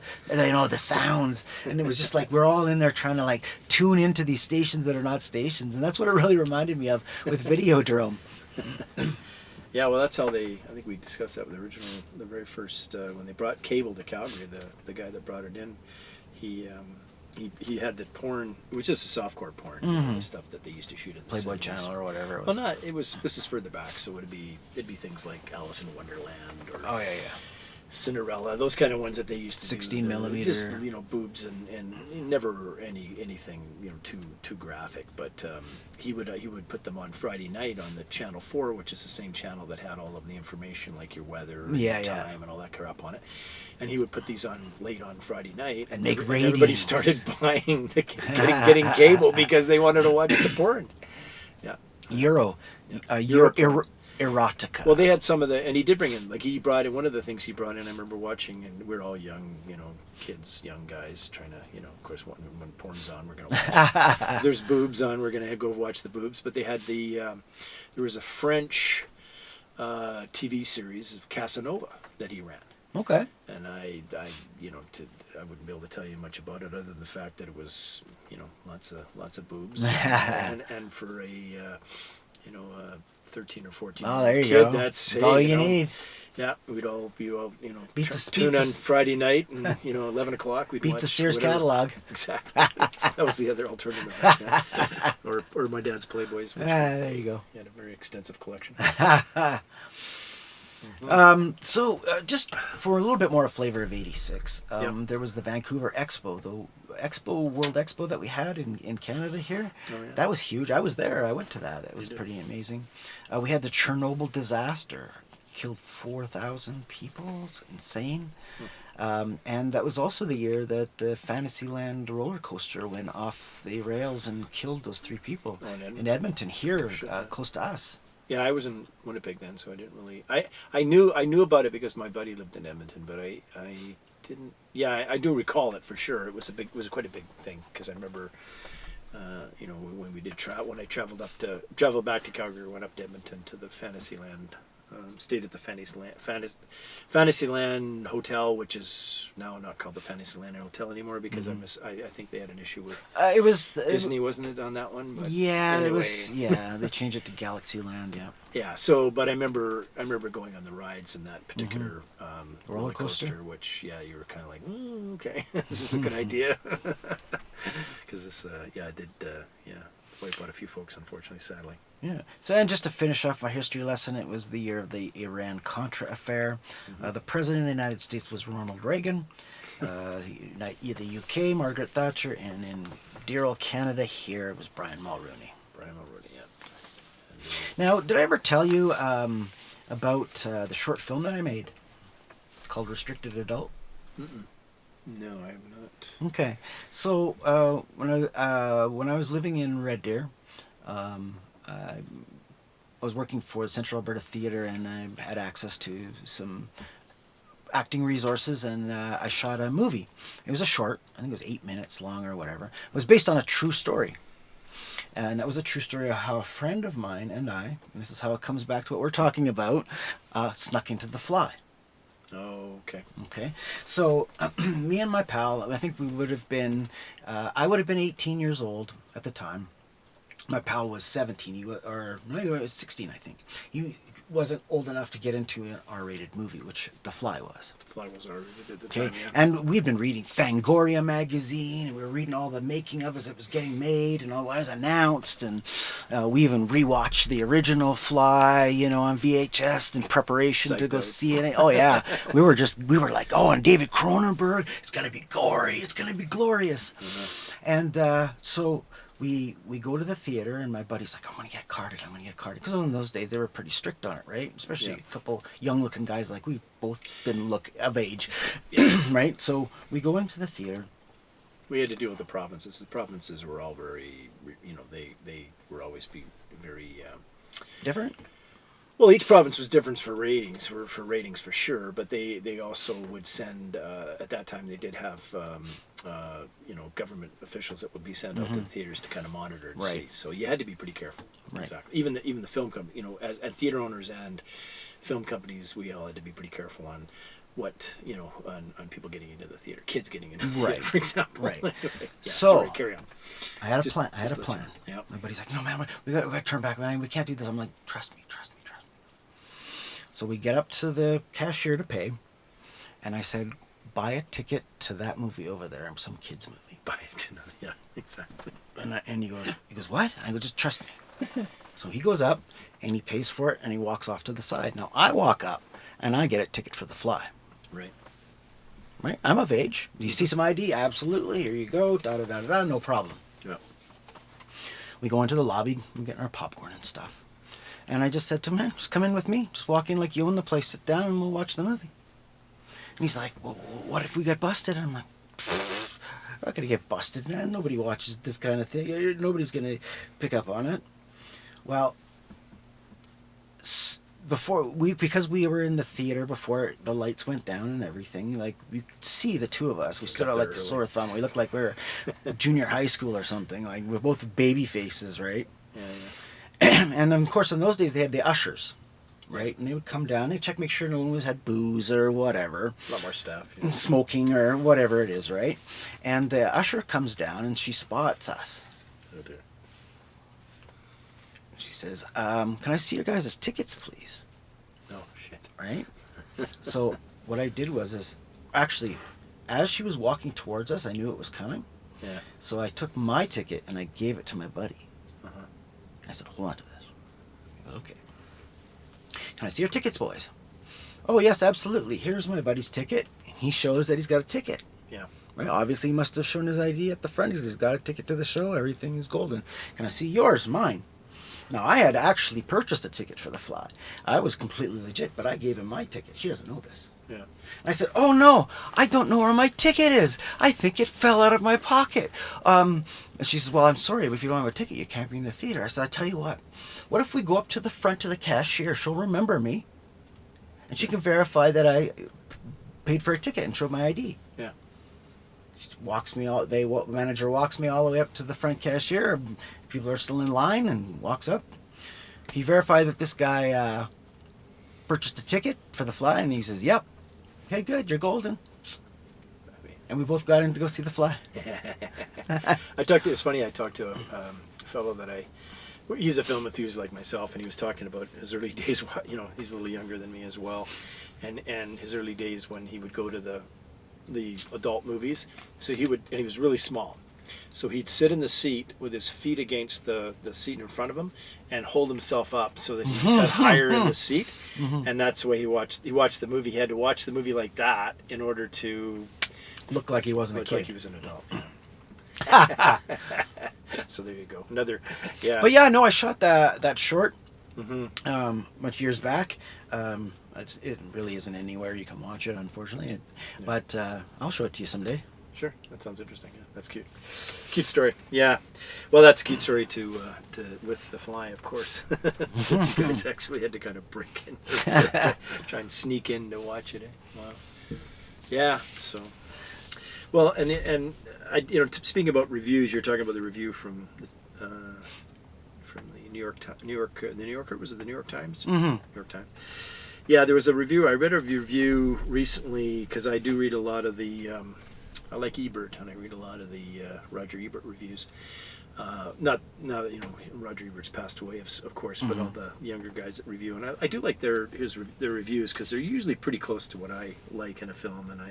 sounds, and it was just like we're all in there trying to like tune into these stations that are not stations, and that's what it really reminded me of with Videodrome. Yeah, well, that's how I think we discussed that with the very first, when they brought cable to Calgary, the guy that brought it in, he had the porn, which is the softcore porn, stuff that they used to shoot at the Playboy cinemas. Channel or whatever it was. This is further back, so it'd be things like Alice in Wonderland or Cinderella, those kind of ones that they used to 16 millimeter, just boobs and never anything too graphic. But he would put them on Friday night on the Channel 4, which is the same channel that had all of the information like your weather, time, and all that crap on it. And he would put these on late on Friday night, and make ratings. Everybody started buying, getting cable because they wanted to watch the porn. Yeah, erotica. Well, they had some of the, and he did bring in, like he brought in, one of the things he brought in, I remember watching, and we're all young, kids, young guys trying to, of course, when porn's on, we're going to watch. If there's boobs on, we're going to go watch the boobs. But they had there was a French TV series of Casanova that he ran. Okay. And I wouldn't be able to tell you much about it other than the fact that it was, lots of boobs, and for a 13 or 14 there you kid, go. That's all you need. Yeah, we'd all Beats tune on Friday night, and 11 o'clock we'd beats watch a Sears whatever. Catalog. Exactly. That was the other alternative back then. or my dad's Playboys. Which there you go. He had a very extensive collection. So, just for a little bit more flavor of '86, there was the Vancouver Expo, the World Expo that we had in Canada here. Oh, yeah. That was huge. I was there. I went to that. It was pretty amazing. We had the Chernobyl disaster, killed 4,000 people. It's insane. And that was also the year that the Fantasyland roller coaster went off the rails and killed those 3 people in Edmonton here, close to us. Yeah, I was in Winnipeg then, so I didn't really. I knew about it because my buddy lived in Edmonton, but I didn't. Yeah, I do recall it for sure. It was quite a big thing because I remember, when we did when I traveled back to Calgary, went up to Edmonton to the Fantasyland. Stayed at the Fantasyland Hotel, which is now not called the Fantasyland Hotel anymore because I think they had an issue with it was Disney, wasn't it, on that one? But anyway. It was. Yeah, they changed it to Galaxyland. Yeah. Yeah. So, but I remember going on the rides in that particular roller coaster, which you were kind of like, okay, this is a good idea, because this it did wipe out a few folks, unfortunately, sadly. Yeah. So, and just to finish off my history lesson, it was the year of the Iran-Contra affair. The president of the United States was Ronald Reagan. The UK, Margaret Thatcher, and in dear old Canada here, it was Brian Mulroney. Yeah. Now, did I ever tell you about the short film that I made called Restricted Adult? Mm-mm. No, I have not. Okay. So, when I was living in Red Deer, I was working for the Central Alberta Theatre, and I had access to some acting resources, and I shot a movie. It was a short. I think it was 8 minutes long or whatever. It was based on a true story. And that was a true story of how a friend of mine and I, and this is how it comes back to what we're talking about, snuck into the fly. Oh, okay. Okay. So, me and my pal, I think we would have been, I would have been 18 years old at the time. My pal was 17, he was 16, I think. He wasn't old enough to get into an R-rated movie, which The Fly was. The Fly was R-rated at the Okay, time, yeah. and we'd been reading Fangoria magazine, and we were reading all the making of as it was getting made, and all it was announced, and we even rewatched the original Fly, on VHS in preparation to go see it. Oh yeah, we were like, oh, and David Cronenberg, it's gonna be gory, it's gonna be glorious, and so. We go to the theater, and my buddy's like, I'm going to get carded. Because in those days, they were pretty strict on it, right? Especially a couple young-looking guys like we both didn't look of age, right? So we go into the theater. We had to deal with the provinces. The provinces were all very, they were always be very... Different? Well, each province was different for ratings, for sure, but they also would send, at that time they did have, government officials that would be sent out to the theaters to kind of monitor and see. So you had to be pretty careful. Right. Exactly. Even the film company, as theater owners and film companies, we all had to be pretty careful on what, on people getting into the theater, kids getting into the theater, for example. Right. So, sorry, carry on. I had a plan. Yep. My buddy's like, no, man, we got to turn back, man. We can't do this. I'm like, trust me. So we get up to the cashier to pay, and I said, buy a ticket to that movie over there, some kids' movie. Buy it. Yeah, exactly. And he goes, what? I go, just trust me. So he goes up, and he pays for it, and he walks off to the side. Now I walk up, and I get a ticket for The Fly. Right. I'm of age. Do you see some ID? Absolutely. Here you go. Da-da-da-da-da. No problem. Yeah. We go into the lobby. We're getting our popcorn and stuff. And I just said to him, man, just come in with me. Just walk in like you own the place. Sit down and we'll watch the movie. And he's like, well, what if we get busted? And I'm like, we're not going to get busted, man. Nobody watches this kind of thing. Nobody's going to pick up on it. Well, because we were in the theater before the lights went down and everything, like you could see the two of us. We stood out like a sore thumb. We looked like we were junior high school or something. Like we're both baby faces, right? Yeah. And of course, in those days they had the ushers, right? And they would come down, they check, make sure no one had booze or whatever, A lot more staff. smoking or whatever it is, right? And the usher comes down and she spots us. Oh dear. She says, "Can I see your guys' tickets, please?" Oh shit. Right? So what I did was actually, as she was walking towards us, I knew it was coming. Yeah. So I took my ticket and I gave it to my buddy. Uh-huh. I said, "Hold on to this." He goes, "Okay. Can I see your tickets, boys?" "Oh, yes, absolutely. Here's my buddy's ticket." He shows that he's got a ticket. Yeah. Right? Obviously, he must have shown his ID at the front because he's got a ticket to the show. Everything is golden. "Can I see yours?" "Mine." Now, I had actually purchased a ticket for the fly. I was completely legit, but I gave him my ticket. She doesn't know this. Yeah. And I said, "Oh, no, I don't know where my ticket is. I think it fell out of my pocket." And she says, "Well, I'm sorry, but if you don't have a ticket, you can't be in the theater." I said, "I tell you what if we go up to the front to the cashier? She'll remember me, and she can verify that I paid for a ticket and showed my ID." Yeah. Manager walks me all the way up to the front cashier. People are still in line and walks up. He verified that this guy purchased a ticket for the fly, and he says, "Yep. Okay, good, you're golden." And we both got in to go see the fly. It's funny, I talked to a fellow he's a film enthusiast like myself, and he was talking about his early days. He's a little younger than me as well, and his early days when he would go to the adult movies. So he was really small, so he'd sit in the seat with his feet against the seat in front of him and hold himself up so that he sat higher in the seat. And that's the way he watched the movie. He had to watch the movie like that in order to Looked like he wasn't a kid. like he was an adult. So there you go. Another, yeah. But yeah, no, I shot that short Mm-hmm. much years back. It really isn't anywhere you can watch it, unfortunately. But I'll show it to you someday. Sure, that sounds interesting. Yeah, that's cute. Cute story. Yeah, well, that's a cute story to with the fly, of course. That you guys actually had to kind of break in, try and sneak in to watch it. Wow. Yeah. So, well, and I, speaking about reviews, you're talking about the review from the New Yorker. Was it the New York Times? Mm-hmm. New York Times. Yeah, there was a review. I read a review recently because I do read a lot of the. I like Ebert, and I read a lot of the Roger Ebert reviews. Not now that Roger Ebert's passed away, of course, but all the younger guys that review, and I do like their reviews because they're usually pretty close to what I like in a film, and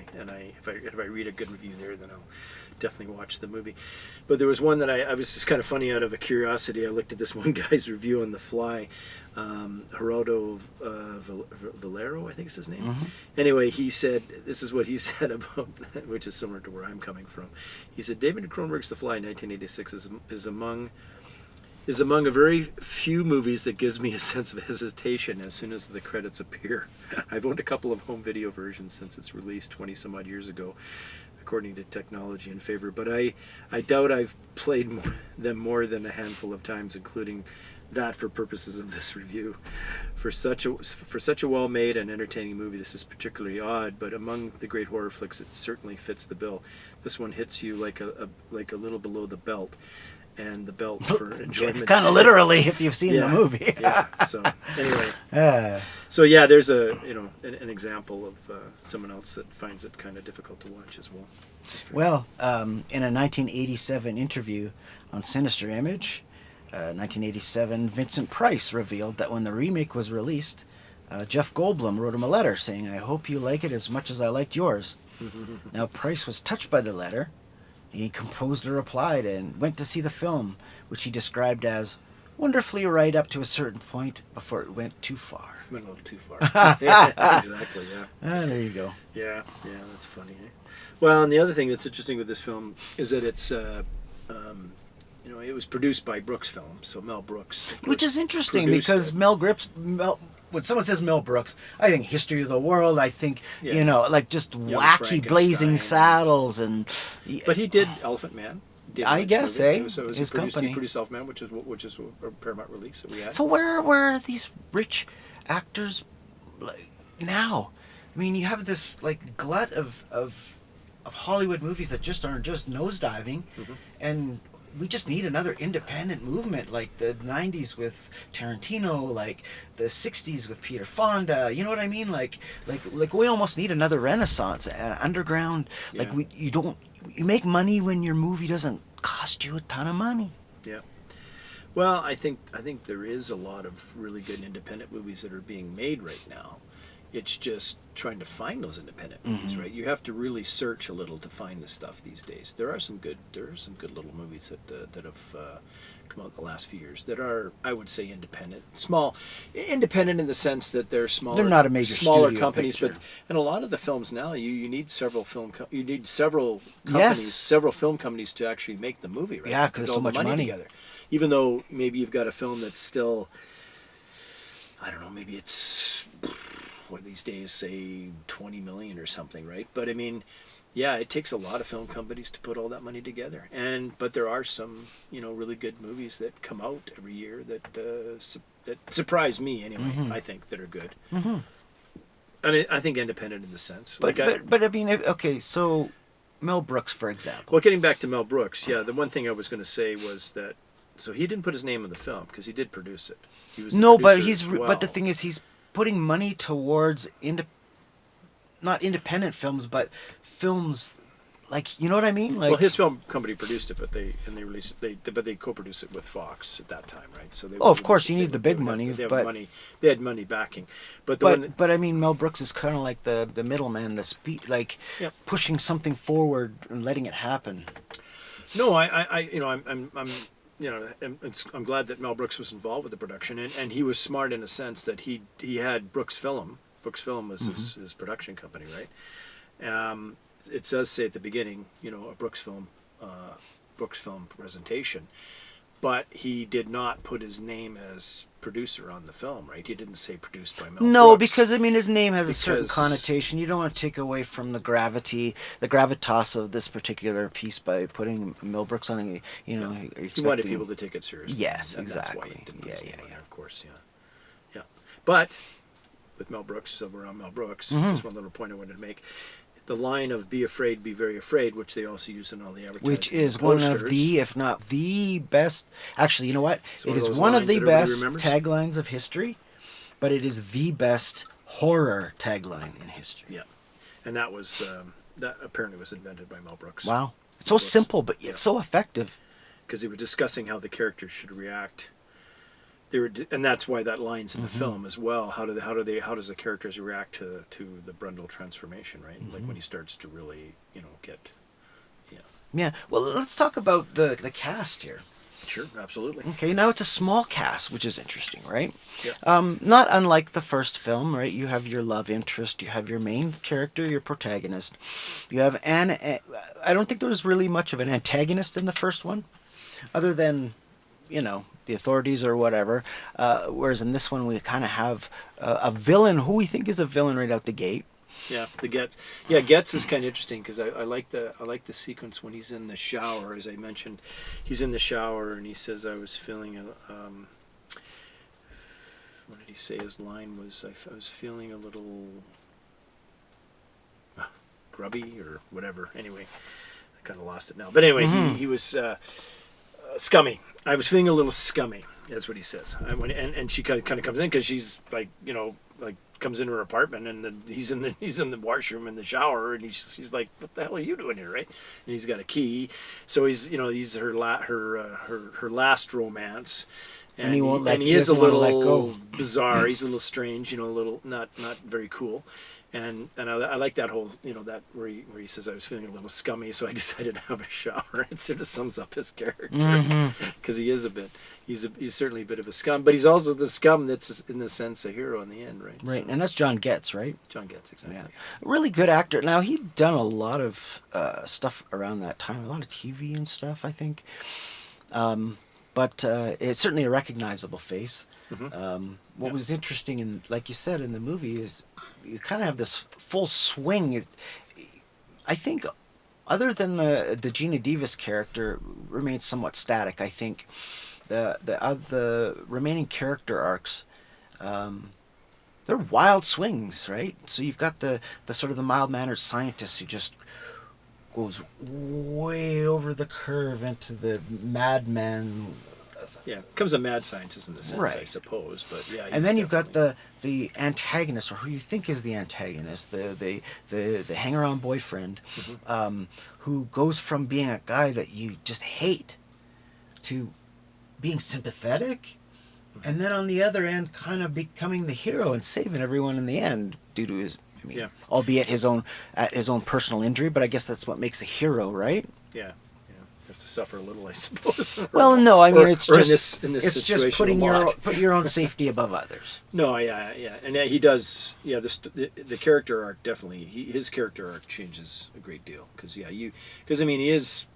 if I read a good review there, then I'll definitely watch the movie. But there was one that I was just kind of funny out of a curiosity. I looked at this one guy's review on The Fly. Geraldo Valero, I think is his name. Mm-hmm. Anyway, this is what he said about, which is similar to where I'm coming from. He said, David Cronenberg's The Fly, 1986, is among a very few movies that gives me a sense of hesitation as soon as the credits appear. I've owned a couple of home video versions since its release 20 some odd years ago, according to Technology in Favor, but I doubt I've played them more than a handful of times, including that for purposes of this review. For such a well-made and entertaining movie, this is particularly odd, but among the great horror flicks, it certainly fits the bill. This one hits you like a little below the belt, and the belt for enjoyment. Kind of literally, if you've seen the movie. Yeah. So anyway, so yeah, there's an example of someone else that finds it kind of difficult to watch as well. Well, in a 1987 interview on Sinister Image, 1987, Vincent Price revealed that when the remake was released, Jeff Goldblum wrote him a letter saying, "I hope you like it as much as I liked yours." Now, Price was touched by the letter. He composed a reply and went to see the film, which he described as wonderfully right up to a certain point before it went too far. Went a little too far. Exactly, yeah. There you go. Yeah, that's funny. Eh? Well, and the other thing that's interesting with this film is that it's, it was produced by Brooksfilms, so Mel Brooks. Which is interesting because when someone says Mel Brooks, I think History of the World, I think, like just Young wacky Blazing Saddles and... But he did Elephant Man. I guess, movie. So his company. He produced Elephant Man, which is a Paramount release that we had. So where were these rich actors like now. I mean, you have this like glut of Hollywood movies that just aren't just nosediving, and we just need another independent movement like the 90s with Tarantino, like the 60s with Peter Fonda. You know what I mean? Like we almost need another renaissance, underground. Yeah. Like you make money when your movie doesn't cost you a ton of money. Yeah. Well, I think there is a lot of really good independent movies that are being made right now. It's just trying to find those independent movies, right? You have to really search a little to find the stuff these days. There are some good little movies that have come out in the last few years that are, I would say, independent, independent in the sense that they're smaller. They're not a major smaller studio companies, picture. but and a lot of the films now, you need several companies, Yes. several film companies to actually make the movie, right? Yeah, To 'cause put so all the much money. together. Even though maybe you've got a film that's still, I don't know, maybe it's what these days say 20 million or something, right? But I mean, yeah, it takes a lot of film companies to put all that money together. But there are some, really good movies that come out every year that that surprise me anyway. I think that are good. And I think independent in the sense. But I mean, okay, so Mel Brooks, for example. Well, getting back to Mel Brooks, yeah, the one thing I was going to say was that so he didn't put his name on the film because he did produce it. He was the No, but producer as well. but the thing is, he's putting money towards not independent films, but films like, you know what I mean? Like, Well, his film company produced it, but they released it. But they co-produced it with Fox at that time, right? So they. Oh, of course, you need the big money, They but had money backing, but I mean, Mel Brooks is kind of like the middleman, Yeah. pushing something forward and letting it happen. No, I'm glad that Mel Brooks was involved with the production, and he was smart in a sense that he had Brooksfilm. Brooksfilm was his production company, right? It does say at the beginning, a Brooksfilm presentation, but he did not put his name as producer on the film, right? He didn't say produced by Mel No, Brooks. because I mean, his name has a certain Because- connotation. You don't want to take away from the gravitas of this particular piece by putting Mel Brooks on it. He wanted people to take it seriously. Yes, And that's why exactly. he didn't Yeah, put his yeah, name on yeah. there, of course, yeah. But with Mel Brooks, so we're on Mel Brooks. Just one little point I wanted to make. The line of "Be afraid, be very afraid," which they also use in all the advertising, Which is and one of posters. the, if not the best. Actually, you know what? It's It one of is those one of lines the that everybody best remembers. taglines of history, but it is the best horror tagline in history. Yeah, and that was that apparently was invented by Mel Brooks. Wow. It's so Brooks. simple, but yet so effective. Because they were discussing how the characters should react. And that's why that line's in the film as well. How does the characters react to the Brundle transformation, right? Like when he starts to really, get. Yeah. Well, let's talk about the cast here. Sure, absolutely. Okay, now it's a small cast, which is interesting, right? Yeah. Not unlike the first film, right? You have your love interest, you have your main character, your protagonist. You have I don't think there was really much of an antagonist in the first one, other than, the authorities or whatever. Whereas in this one, we kind of have a villain who we think is a villain right out the gate. Yeah, the Getz. Yeah, Getz is kind of interesting because I like the sequence when he's in the shower. As I mentioned, he's in the shower and he says, "I was feeling what did he say? His line was, I was feeling a little grubby or whatever." Anyway, I kind of lost it now. But anyway, he was scummy. I was feeling a little scummy. That's what he says. And she kind of comes in because she's like, comes into her apartment and then he's in the washroom in the shower and she's like, "What the hell are you doing here?" Right? And he's got a key, so he's her last romance, And he won't let- he he is a doesn't wanna let little go. bizarre. He's a little strange, a little not very cool. And I like that whole, that where he says, "I was feeling a little scummy, so I decided to have a shower." It sort of sums up his character because he is he's certainly a bit of a scum, but he's also the scum that's in the sense a hero in the end, right? Right, So, and that's John Getz, right? John Getz, exactly. Yeah. Really good actor. Now, he'd done a lot of stuff around that time, a lot of TV and stuff, I think. But it's certainly a recognizable face. What was interesting, in, like you said, in the movie is you kind of have this full swing. I think, other than the Geena Davis character remains somewhat static, I think the remaining character arcs they're wild swings, right? So you've got the sort of the mild-mannered scientist who just goes way over the curve into the madman. Yeah, becomes a mad scientist in the sense, Right. I suppose. But yeah, And then you've got definitely- the antagonist, or who you think is the antagonist, the hanger-on boyfriend, who goes from being a guy that you just hate to being sympathetic, and then on the other end, kind of becoming the hero and saving everyone in the end due to his, Yeah. albeit at his own personal injury. But I guess that's what makes a hero, right? Yeah. You have to suffer a little, I suppose. Well, no, I mean Or- it's or just in this it's just situation, putting a lot. put your own safety above others. No, yeah, and he does. Yeah, the character arc definitely. His character arc changes a great deal because I mean he is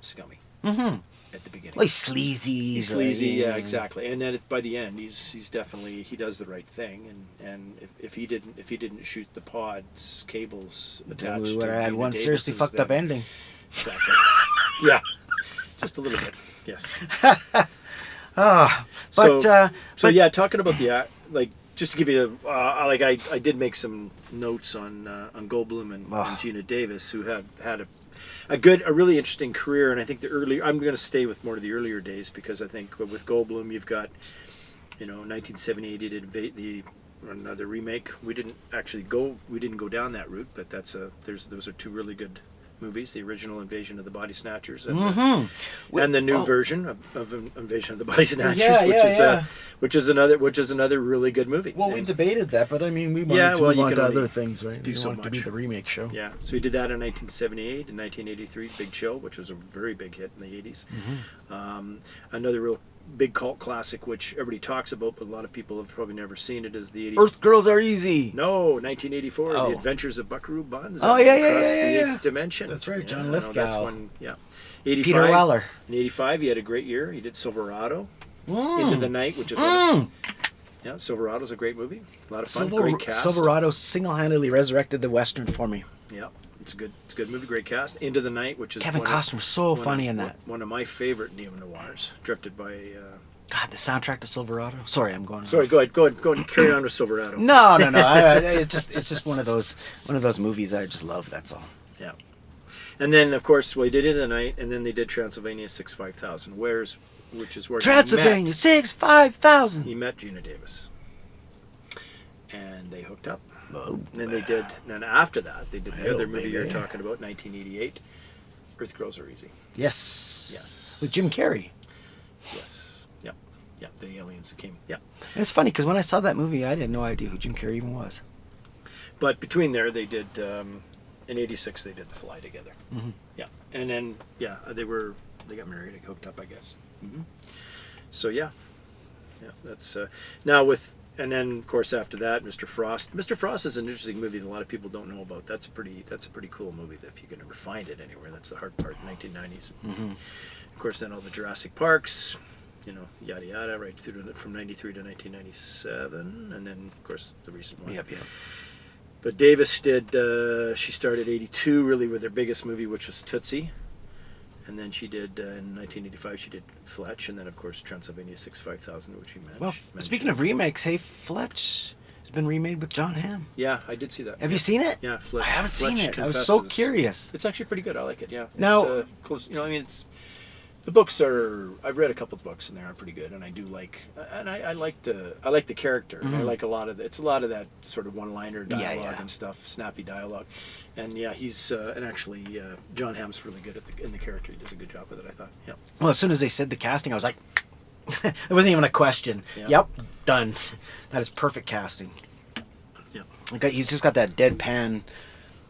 scummy at the beginning. Like sleazy. He's sleazy, yeah, exactly. And then by the end, he's definitely he does the right thing. And if he didn't shoot the pod's cables attached, Then we to would have had Geena one seriously Davis's, fucked up then- ending. Exactly. Yeah, just a little bit. Yes. But Yeah, talking about the like, just to give you I did make some notes on Goldblum and Geena Davis, who have had a really interesting career, and I think I'm going to stay with more of the earlier days because I think with Goldblum you've got 1978 he did another remake. We didn't go down that route, but those are two really good movies, the original Invasion of the Body Snatchers and the new version of Invasion of the Body Snatchers, which is another really good movie. Well, we And- debated that, but I mean, we wanted Yeah, to well, move you on can to only other things, right? do We so wanted to be much. the remake show. Yeah, so he did that in 1978. In 1983, Big Chill, which was a very big hit in the 80s. Another real big cult classic, which everybody talks about, but a lot of people have probably never seen it, is the 80s. Earth Girls Are Easy. No, 1984, Oh. The Adventures of Buckaroo Banzai. Oh, yeah, Across yeah, the yeah. Eighth Dimension. That's right, John Yeah, no, that's Lithgow. when, yeah. 85, Peter Weller. In 85, he had a great year. He did Silverado. Into the Night, which is yeah, Silverado's a great movie. A lot of fun, great cast. Silverado single-handedly resurrected the Western for me. Yeah, it's a good movie, great cast. Into the Night, which is Kevin Costner's so funny in that. One of my favorite neo-noirs, directed by... God, the soundtrack to Silverado. Sorry, I'm going. Sorry, go ahead, carry on with Silverado. No. It's just one of those movies that I just love. That's all. Yeah. And then, of course, he did Into the Night, and then they did Transylvania 65000, which is where Transylvania 65000. he met Geena Davis. And they hooked up. Oh, And then after that, they did the Well, other movie you're baby. talking about, 1988, Earth Girls Are Easy. Yes. Yes. With Jim Carrey. Yes. Yep. Yep. The aliens that came. Yeah. And it's funny because when I saw that movie, I had no idea who Jim Carrey even was. But between there, they did in '86 they did The Fly together. Yeah, and then they got married, they hooked up, I guess. So yeah, that's and then of course after that, Mr. Frost. Mr. Frost is an interesting movie that a lot of people don't know about. That's a pretty cool movie that if you can ever find it anywhere. That's the hard part. 1990s. Of course, then all the Jurassic Parks. Yada yada, right through from '93 to 1997, and then of course the recent one. Yep. But Davis she started '82 really with her biggest movie, which was Tootsie. And then she did, in 1985, she did Fletch, and then, of course, Transylvania 65000, which we mentioned. Well, speaking of remakes, hey, Fletch has been remade with John Hamm. Yeah, I did see that. Have you seen it? Yeah, Fletch. I haven't seen Fletch it. I was so Confesses. curious. It's actually pretty good. I like it, yeah. Now- It's, close, it's... The books I've read a couple of books and they are pretty good, and I do like, and I like the character. And I like it's a lot of that sort of one-liner dialogue and stuff, snappy dialogue, and he's and actually John Hamm's really good in the character. He does a good job with it, I thought. Yeah. Well, as soon as they said the casting, I was like, it wasn't even a question. Yeah. Yep, done. That is perfect casting. Yeah. He's just got that deadpan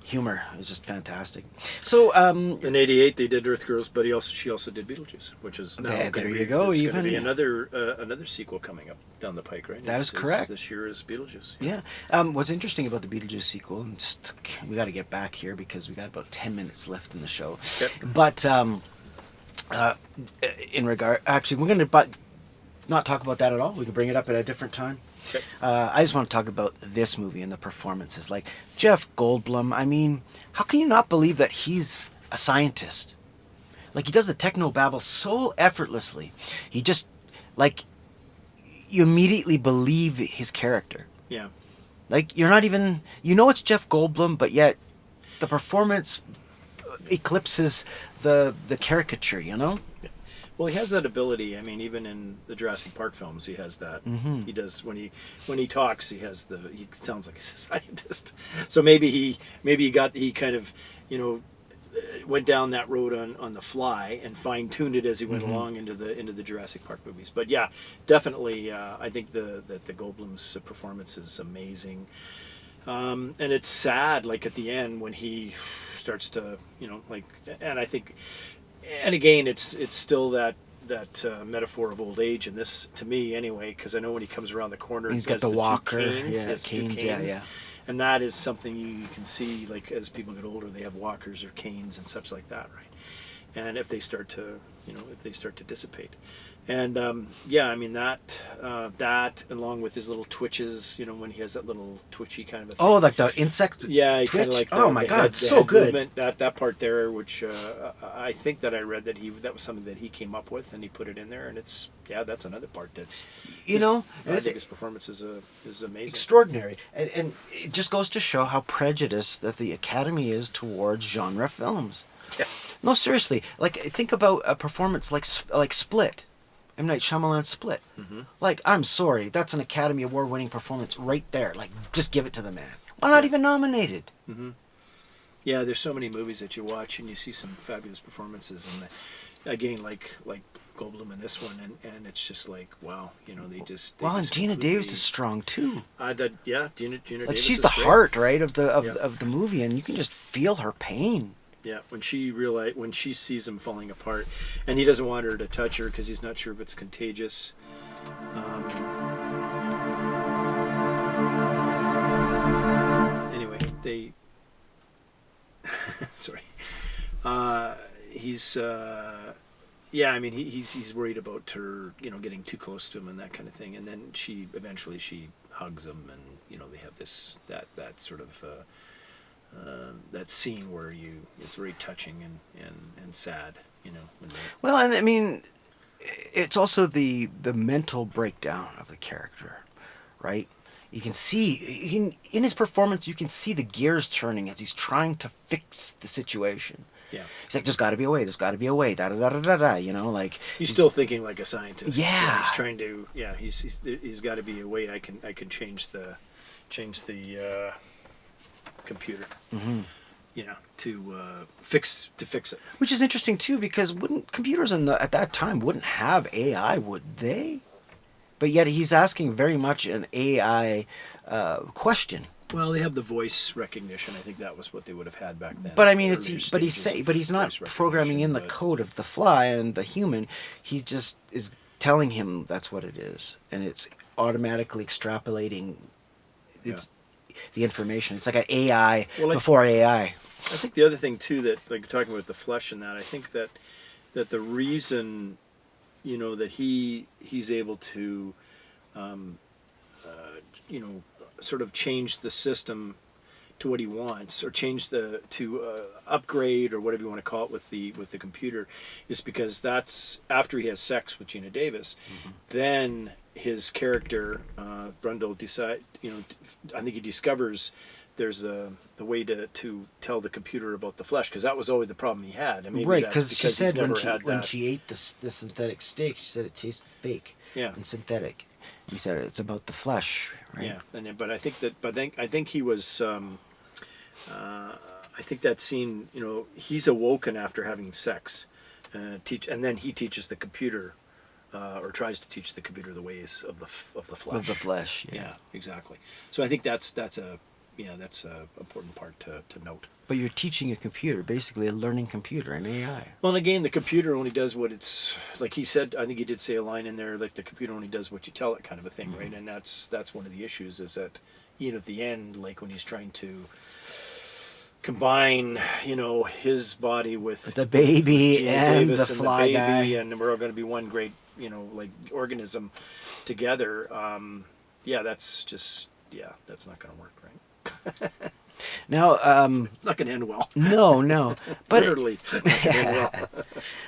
humor. It's just fantastic. So, In '88 they did Earth Girls, but she also did Beetlejuice, which is now There gonna you be, go, It's even, going to be yeah. another sequel coming up down the pike, right? That is correct. This year is Beetlejuice. yeah. What's interesting about the Beetlejuice sequel, and just, we got to get back here because we got about 10 minutes left in the show. Yep. But actually, we're going to not talk about that at all. We can bring it up at a different time. Okay. I just want to talk about this movie and the performances. Like Jeff Goldblum, I mean, how can you not believe that he's a scientist? Like, he does the technobabble so effortlessly. He just, like, you immediately believe his character. Yeah. Like, you're not even, it's Jeff Goldblum, but yet the performance eclipses the caricature, Well, he has that ability. I mean, even in the Jurassic Park films, he has that. Mm-hmm. He does when he talks. He sounds like he's a scientist. So maybe he kind of, went down that road on the fly and fine tuned it as he went along into the Jurassic Park movies. But yeah, definitely, I think the Goldblum's performance is amazing. And it's sad, like at the end when he starts to, and I think. And again, it's still that metaphor of old age in this, to me anyway, because I know when he comes around the corner, he's got the walker, canes, yeah. And that is something you can see, like as people get older, they have walkers or canes and such like that, right? And if they start to, dissipate, and I mean that along with his little twitches, when he has that little twitchy kind of a thing. Oh, like the insect twitch. Kind of like oh my god, it's so good. Movement, that part there, which I think that I read that was something that he came up with and he put it in there, and that's another part that's I think his performance is amazing, extraordinary, and it just goes to show how prejudiced that the Academy is towards genre films. Yeah. No, seriously, like think about a performance like Split. M. Night Shyamalan's Split. Mm-hmm. Like, I'm sorry, that's an Academy Award-winning performance right there. Like, just give it to the man. Why not even nominated? Mm-hmm. Yeah, there's so many movies that you watch and you see some fabulous performances, and again, like Goldblum in this one, and it's just like, wow, they just. Well, and Geena Davis is strong too. Geena like Davis. She's the great heart, right, of the movie, and you can just feel her pain. Yeah, when she sees him falling apart, and he doesn't want her to touch her because he's not sure if it's contagious. Anyway, they. Sorry. He's. I mean, he's worried about her, getting too close to him and that kind of thing, and then she eventually hugs him, and they have that sort of. That scene where it's very touching and sad, Well, and I mean, it's also the mental breakdown of the character, right? You can see in his performance, you can see the gears turning as he's trying to fix the situation. Yeah, he's like, "There's got to be a way. There's got to be a way." Da da da da da. Like he's still thinking like a scientist. Yeah, he's trying to. Yeah, he's got to be a way. I can change the computer, to fix it. Which is interesting too, because computers at that time wouldn't have AI, would they? But yet he's asking very much an AI question. Well, they have the voice recognition. I think that was what they would have had back then. But I mean, he's not programming in the code of the fly and the human. He just is telling him that's what it is, and it's automatically extrapolating. The information. It's like an AI before AI. I think the other thing too, that like talking about the flesh and that, I think that the reason, that he's able to, sort of change the system to what he wants, or change to upgrade or whatever you want to call it with the computer, is because that's after he has sex with Geena Davis, then his character Brundle I think he discovers there's the way to tell the computer about the flesh, because that was always the problem he had. I mean, right, because she said when she ate the synthetic steak, she said it tasted fake and synthetic. He said it's about the flesh, right? Yeah, but I think he was. I think that scene, he's awoken after having sex, and then he teaches the computer. Or tries to teach the computer the ways of the flesh. Of the flesh, yeah, exactly. So I think that's a important part to note. But you're teaching a computer, basically a learning computer, an AI. Well, and again, the computer only does what it's, like he said. I think he did say a line in there, like the computer only does what you tell it, kind of a thing, right? And that's one of the issues, is that at the end, like when he's trying to combine, his body with the baby Geena and Davis the fly and the guy, baby, and we're all going to be one great, like organism together. That's not going to work, right? Now, it's not going to end well. No, but literally, not gonna end well.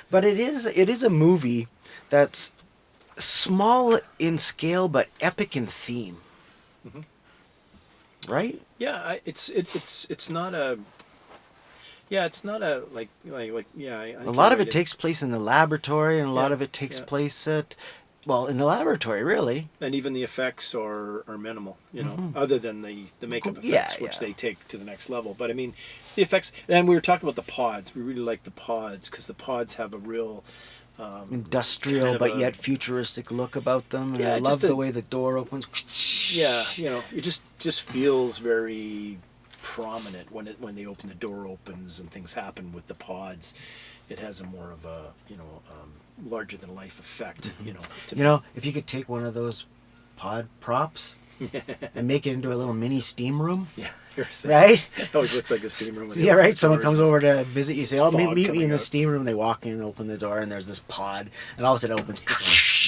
But it is a movie that's small in scale but epic in theme. Mm-hmm. right? Yeah, it's not a. Yeah, it's not a yeah. I A think lot you're of it right. takes place in the laboratory, and a lot Yeah, of it takes yeah. place at, well, in the laboratory, really. And even the effects are minimal, other than the makeup Yeah, effects, which yeah. they take to the next level. But I mean, the effects. And we were talking about the pods. We really like the pods because the pods have a real Industrial, kind of but a yet futuristic look about them. And I yeah, just love a the way the door opens. yeah, it just feels very prominent when the door opens and things happen with the pods. It has a more of a larger than life effect. To You know, if you could take one of those pod props and make it into a little mini steam room, yeah, you're saying, right? it always looks like a steam room. When they Yeah, open right. the Someone doors comes and over to visit you, say, "Oh, meet fog me in coming the out. steam room." They walk in, open the door, and there's this pod, and all of a sudden it opens.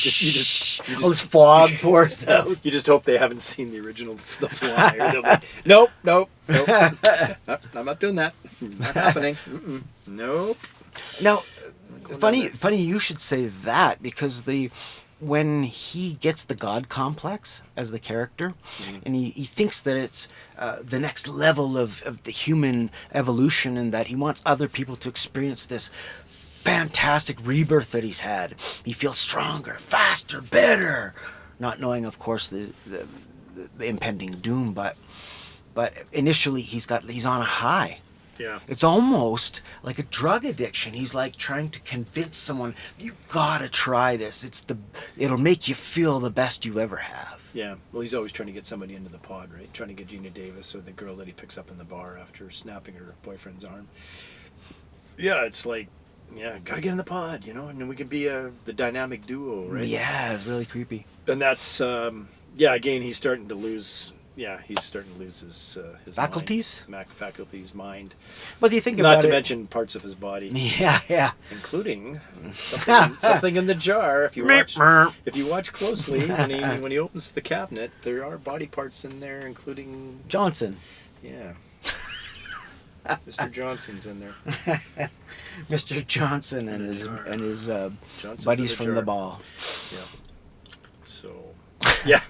You All this fog pours out. You just hope they haven't seen the original The Fly. Or they'll be, nope. Nope, I'm not doing that. Not happening. Mm-mm. Nope. Now, funny you should say that, because when he gets the God complex as the character, and he thinks that it's the next level of the human evolution, and that he wants other people to experience this fantastic rebirth that he's had. He feels stronger, faster, better, not knowing, of course, the impending doom, but initially he's on a high. Yeah. It's almost like a drug addiction. He's like trying to convince someone, you gotta try this. It'll make you feel the best you ever have. Yeah. Well, he's always trying to get somebody into the pod, right? Trying to get Geena Davis, or the girl that he picks up in the bar after snapping her boyfriend's arm. Yeah, it's like, yeah, gotta get in the pod, and then we could be the dynamic duo, right? Yeah, it's really creepy. And that's again, he's starting to lose. Yeah, he's starting to lose his Faculties? faculties, mind. But do you think Not about to it? mention parts of his body, Yeah. including something in the jar. If you watch closely, when he opens the cabinet, there are body parts in there, including Johnson. yeah. Mr. Johnson's in there. Mr. Johnson and his buddies in the from jar. the ball. Yeah. So, yeah.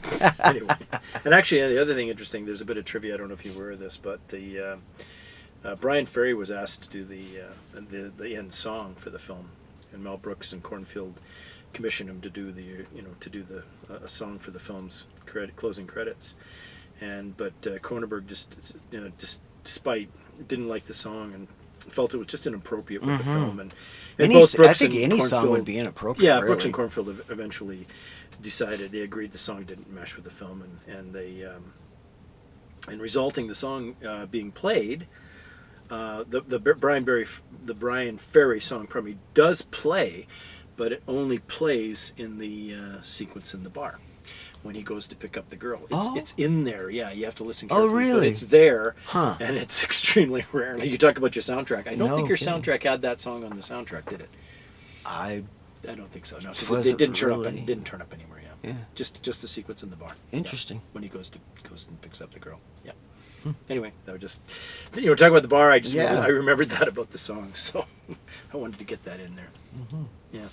Anyway, and actually, the other thing interesting. There's a bit of trivia. I don't know if you were aware of this, but the Brian Ferry was asked to do the end song for the film, and Mel Brooks and Cornfield commissioned him to do a song for the film's closing credits, but Cronenberg just despite didn't like the song and felt it was just inappropriate with the film, and both Brooks I think and any song Cornfield- would be inappropriate. yeah, really. Brooks and Cornfield eventually decided they agreed the song didn't mesh with the film, and they and resulting the song being played, the Brian Ferry song probably does play, but it only plays in the sequence in the bar when he goes to pick up the girl. It's in there. Yeah, you have to listen carefully. Oh, really? But it's there, Huh. and it's extremely rare. Like, you talk about your soundtrack. I don't No think your kidding. soundtrack had that song on the soundtrack, did it? I I don't think so. No, because Was it it didn't turn up. really? It didn't turn up anywhere. Yeah. Yeah. Just the sequence in the bar. Interesting. Yeah. When he goes and picks up the girl. Yeah. Anyway, that was just talking about the bar. I remembered that about the song, so I wanted to get that in there. Yeah.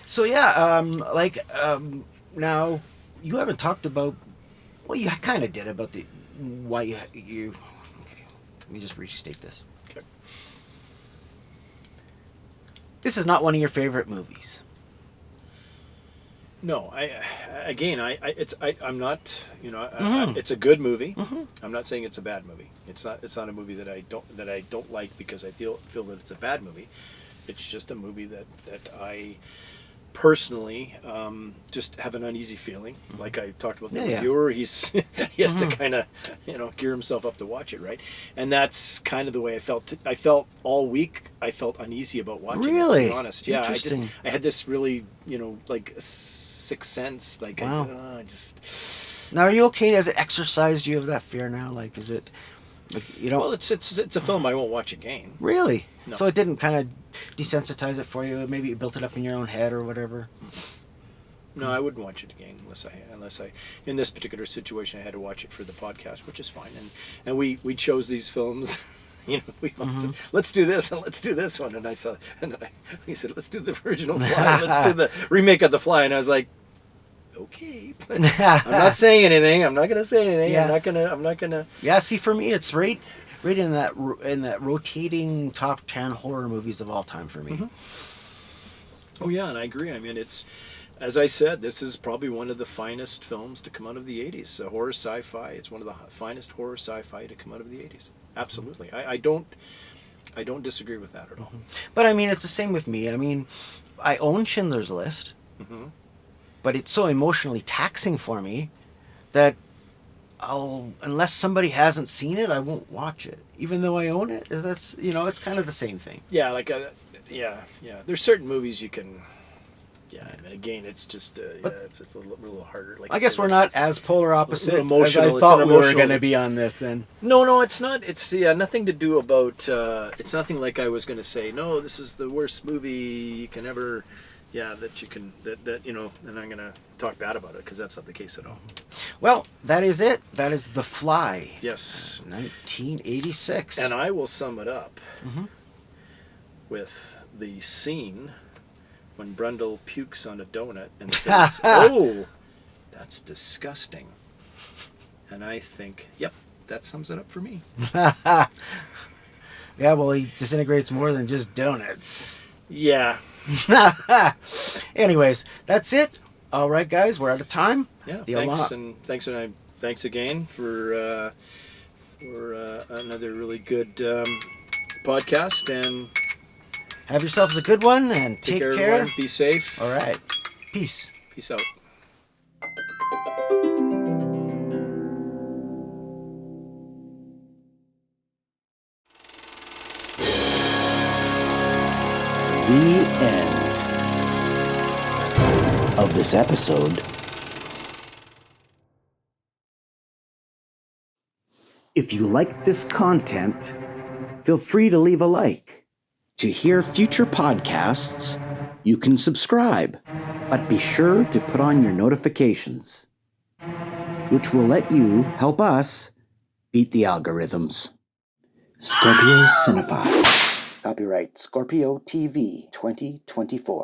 So yeah, now you haven't talked about. Well, you kind of did about why you. Okay, let me just restate this. Okay. This is not one of your favorite movies. No, I'm not. It's a good movie. I'm not saying it's a bad movie. It's not a movie that I don't like because I feel that it's a bad movie. It's just a movie that I personally just have an uneasy feeling. Like I talked about the reviewer, he has to kind of gear himself up to watch it, right? And that's kind of the way I felt. I felt all week. I felt uneasy about watching it. Really? To be honest, yeah. Interesting. I had this really like sixth sense. Like Wow. I just. Now, are you okay? Has it exercised you of that fear now? Like, is it? Like, you don't. Well, it's a film I won't watch again. Really? No. So it didn't kind of desensitize it for you? Maybe you built it up in your own head or whatever? No, I wouldn't watch it again unless I in this particular situation I had to watch it for the podcast, which is fine. And we chose these films. Let's do this and let's do this one. And he said, let's do the original Fly. Let's do the remake of The Fly. And I was like, okay. I'm not saying anything. I'm not going to say anything. Yeah. I'm not gonna. Yeah, see, for me, it's right in that rotating top 10 horror movies of all time for me. Oh yeah, and I agree. I mean, it's, as I said, this is probably one of the finest films to come out of the 80s. Horror sci-fi. It's one of the finest horror sci-fi to come out of the 80s. Absolutely. I don't disagree with that at all. But I mean, it's the same with me. I mean, I own Schindler's List, but it's so emotionally taxing for me that unless somebody hasn't seen it, I won't watch it, even though I own it. That's, it's kind of the same thing. Yeah, like yeah. There's certain movies you can. Yeah, and again, it's just it's a little harder. Like I guess we're not as polar opposite as I It's thought an we were emotional- going to be on this. Then No, it's not. It's nothing to do about. It's nothing like I was going to say. No, this is the worst movie you can ever. Yeah, that you can. That and I'm going to talk bad about it because that's not the case at all. well, that is it. That is The Fly, Yes, 1986. and I will sum it up with the scene when Brundle pukes on a donut and says, "Oh, that's disgusting." And I think, yep, that sums it up for me. Yeah, well, he disintegrates more than just donuts. Yeah. Anyways, that's it. All right, guys, we're out of time. Yeah. The Thanks again for another really good podcast, and Have yourselves a good one and take take care. care. Everyone. Be safe. All right. Peace. Peace out. The end of this episode. If you like this content, feel free to leave a like. To hear future podcasts, you can subscribe, but be sure to put on your notifications, which will let you help us beat the algorithms. Scorpio Cinephiles. Copyright Scorpio TV 2024.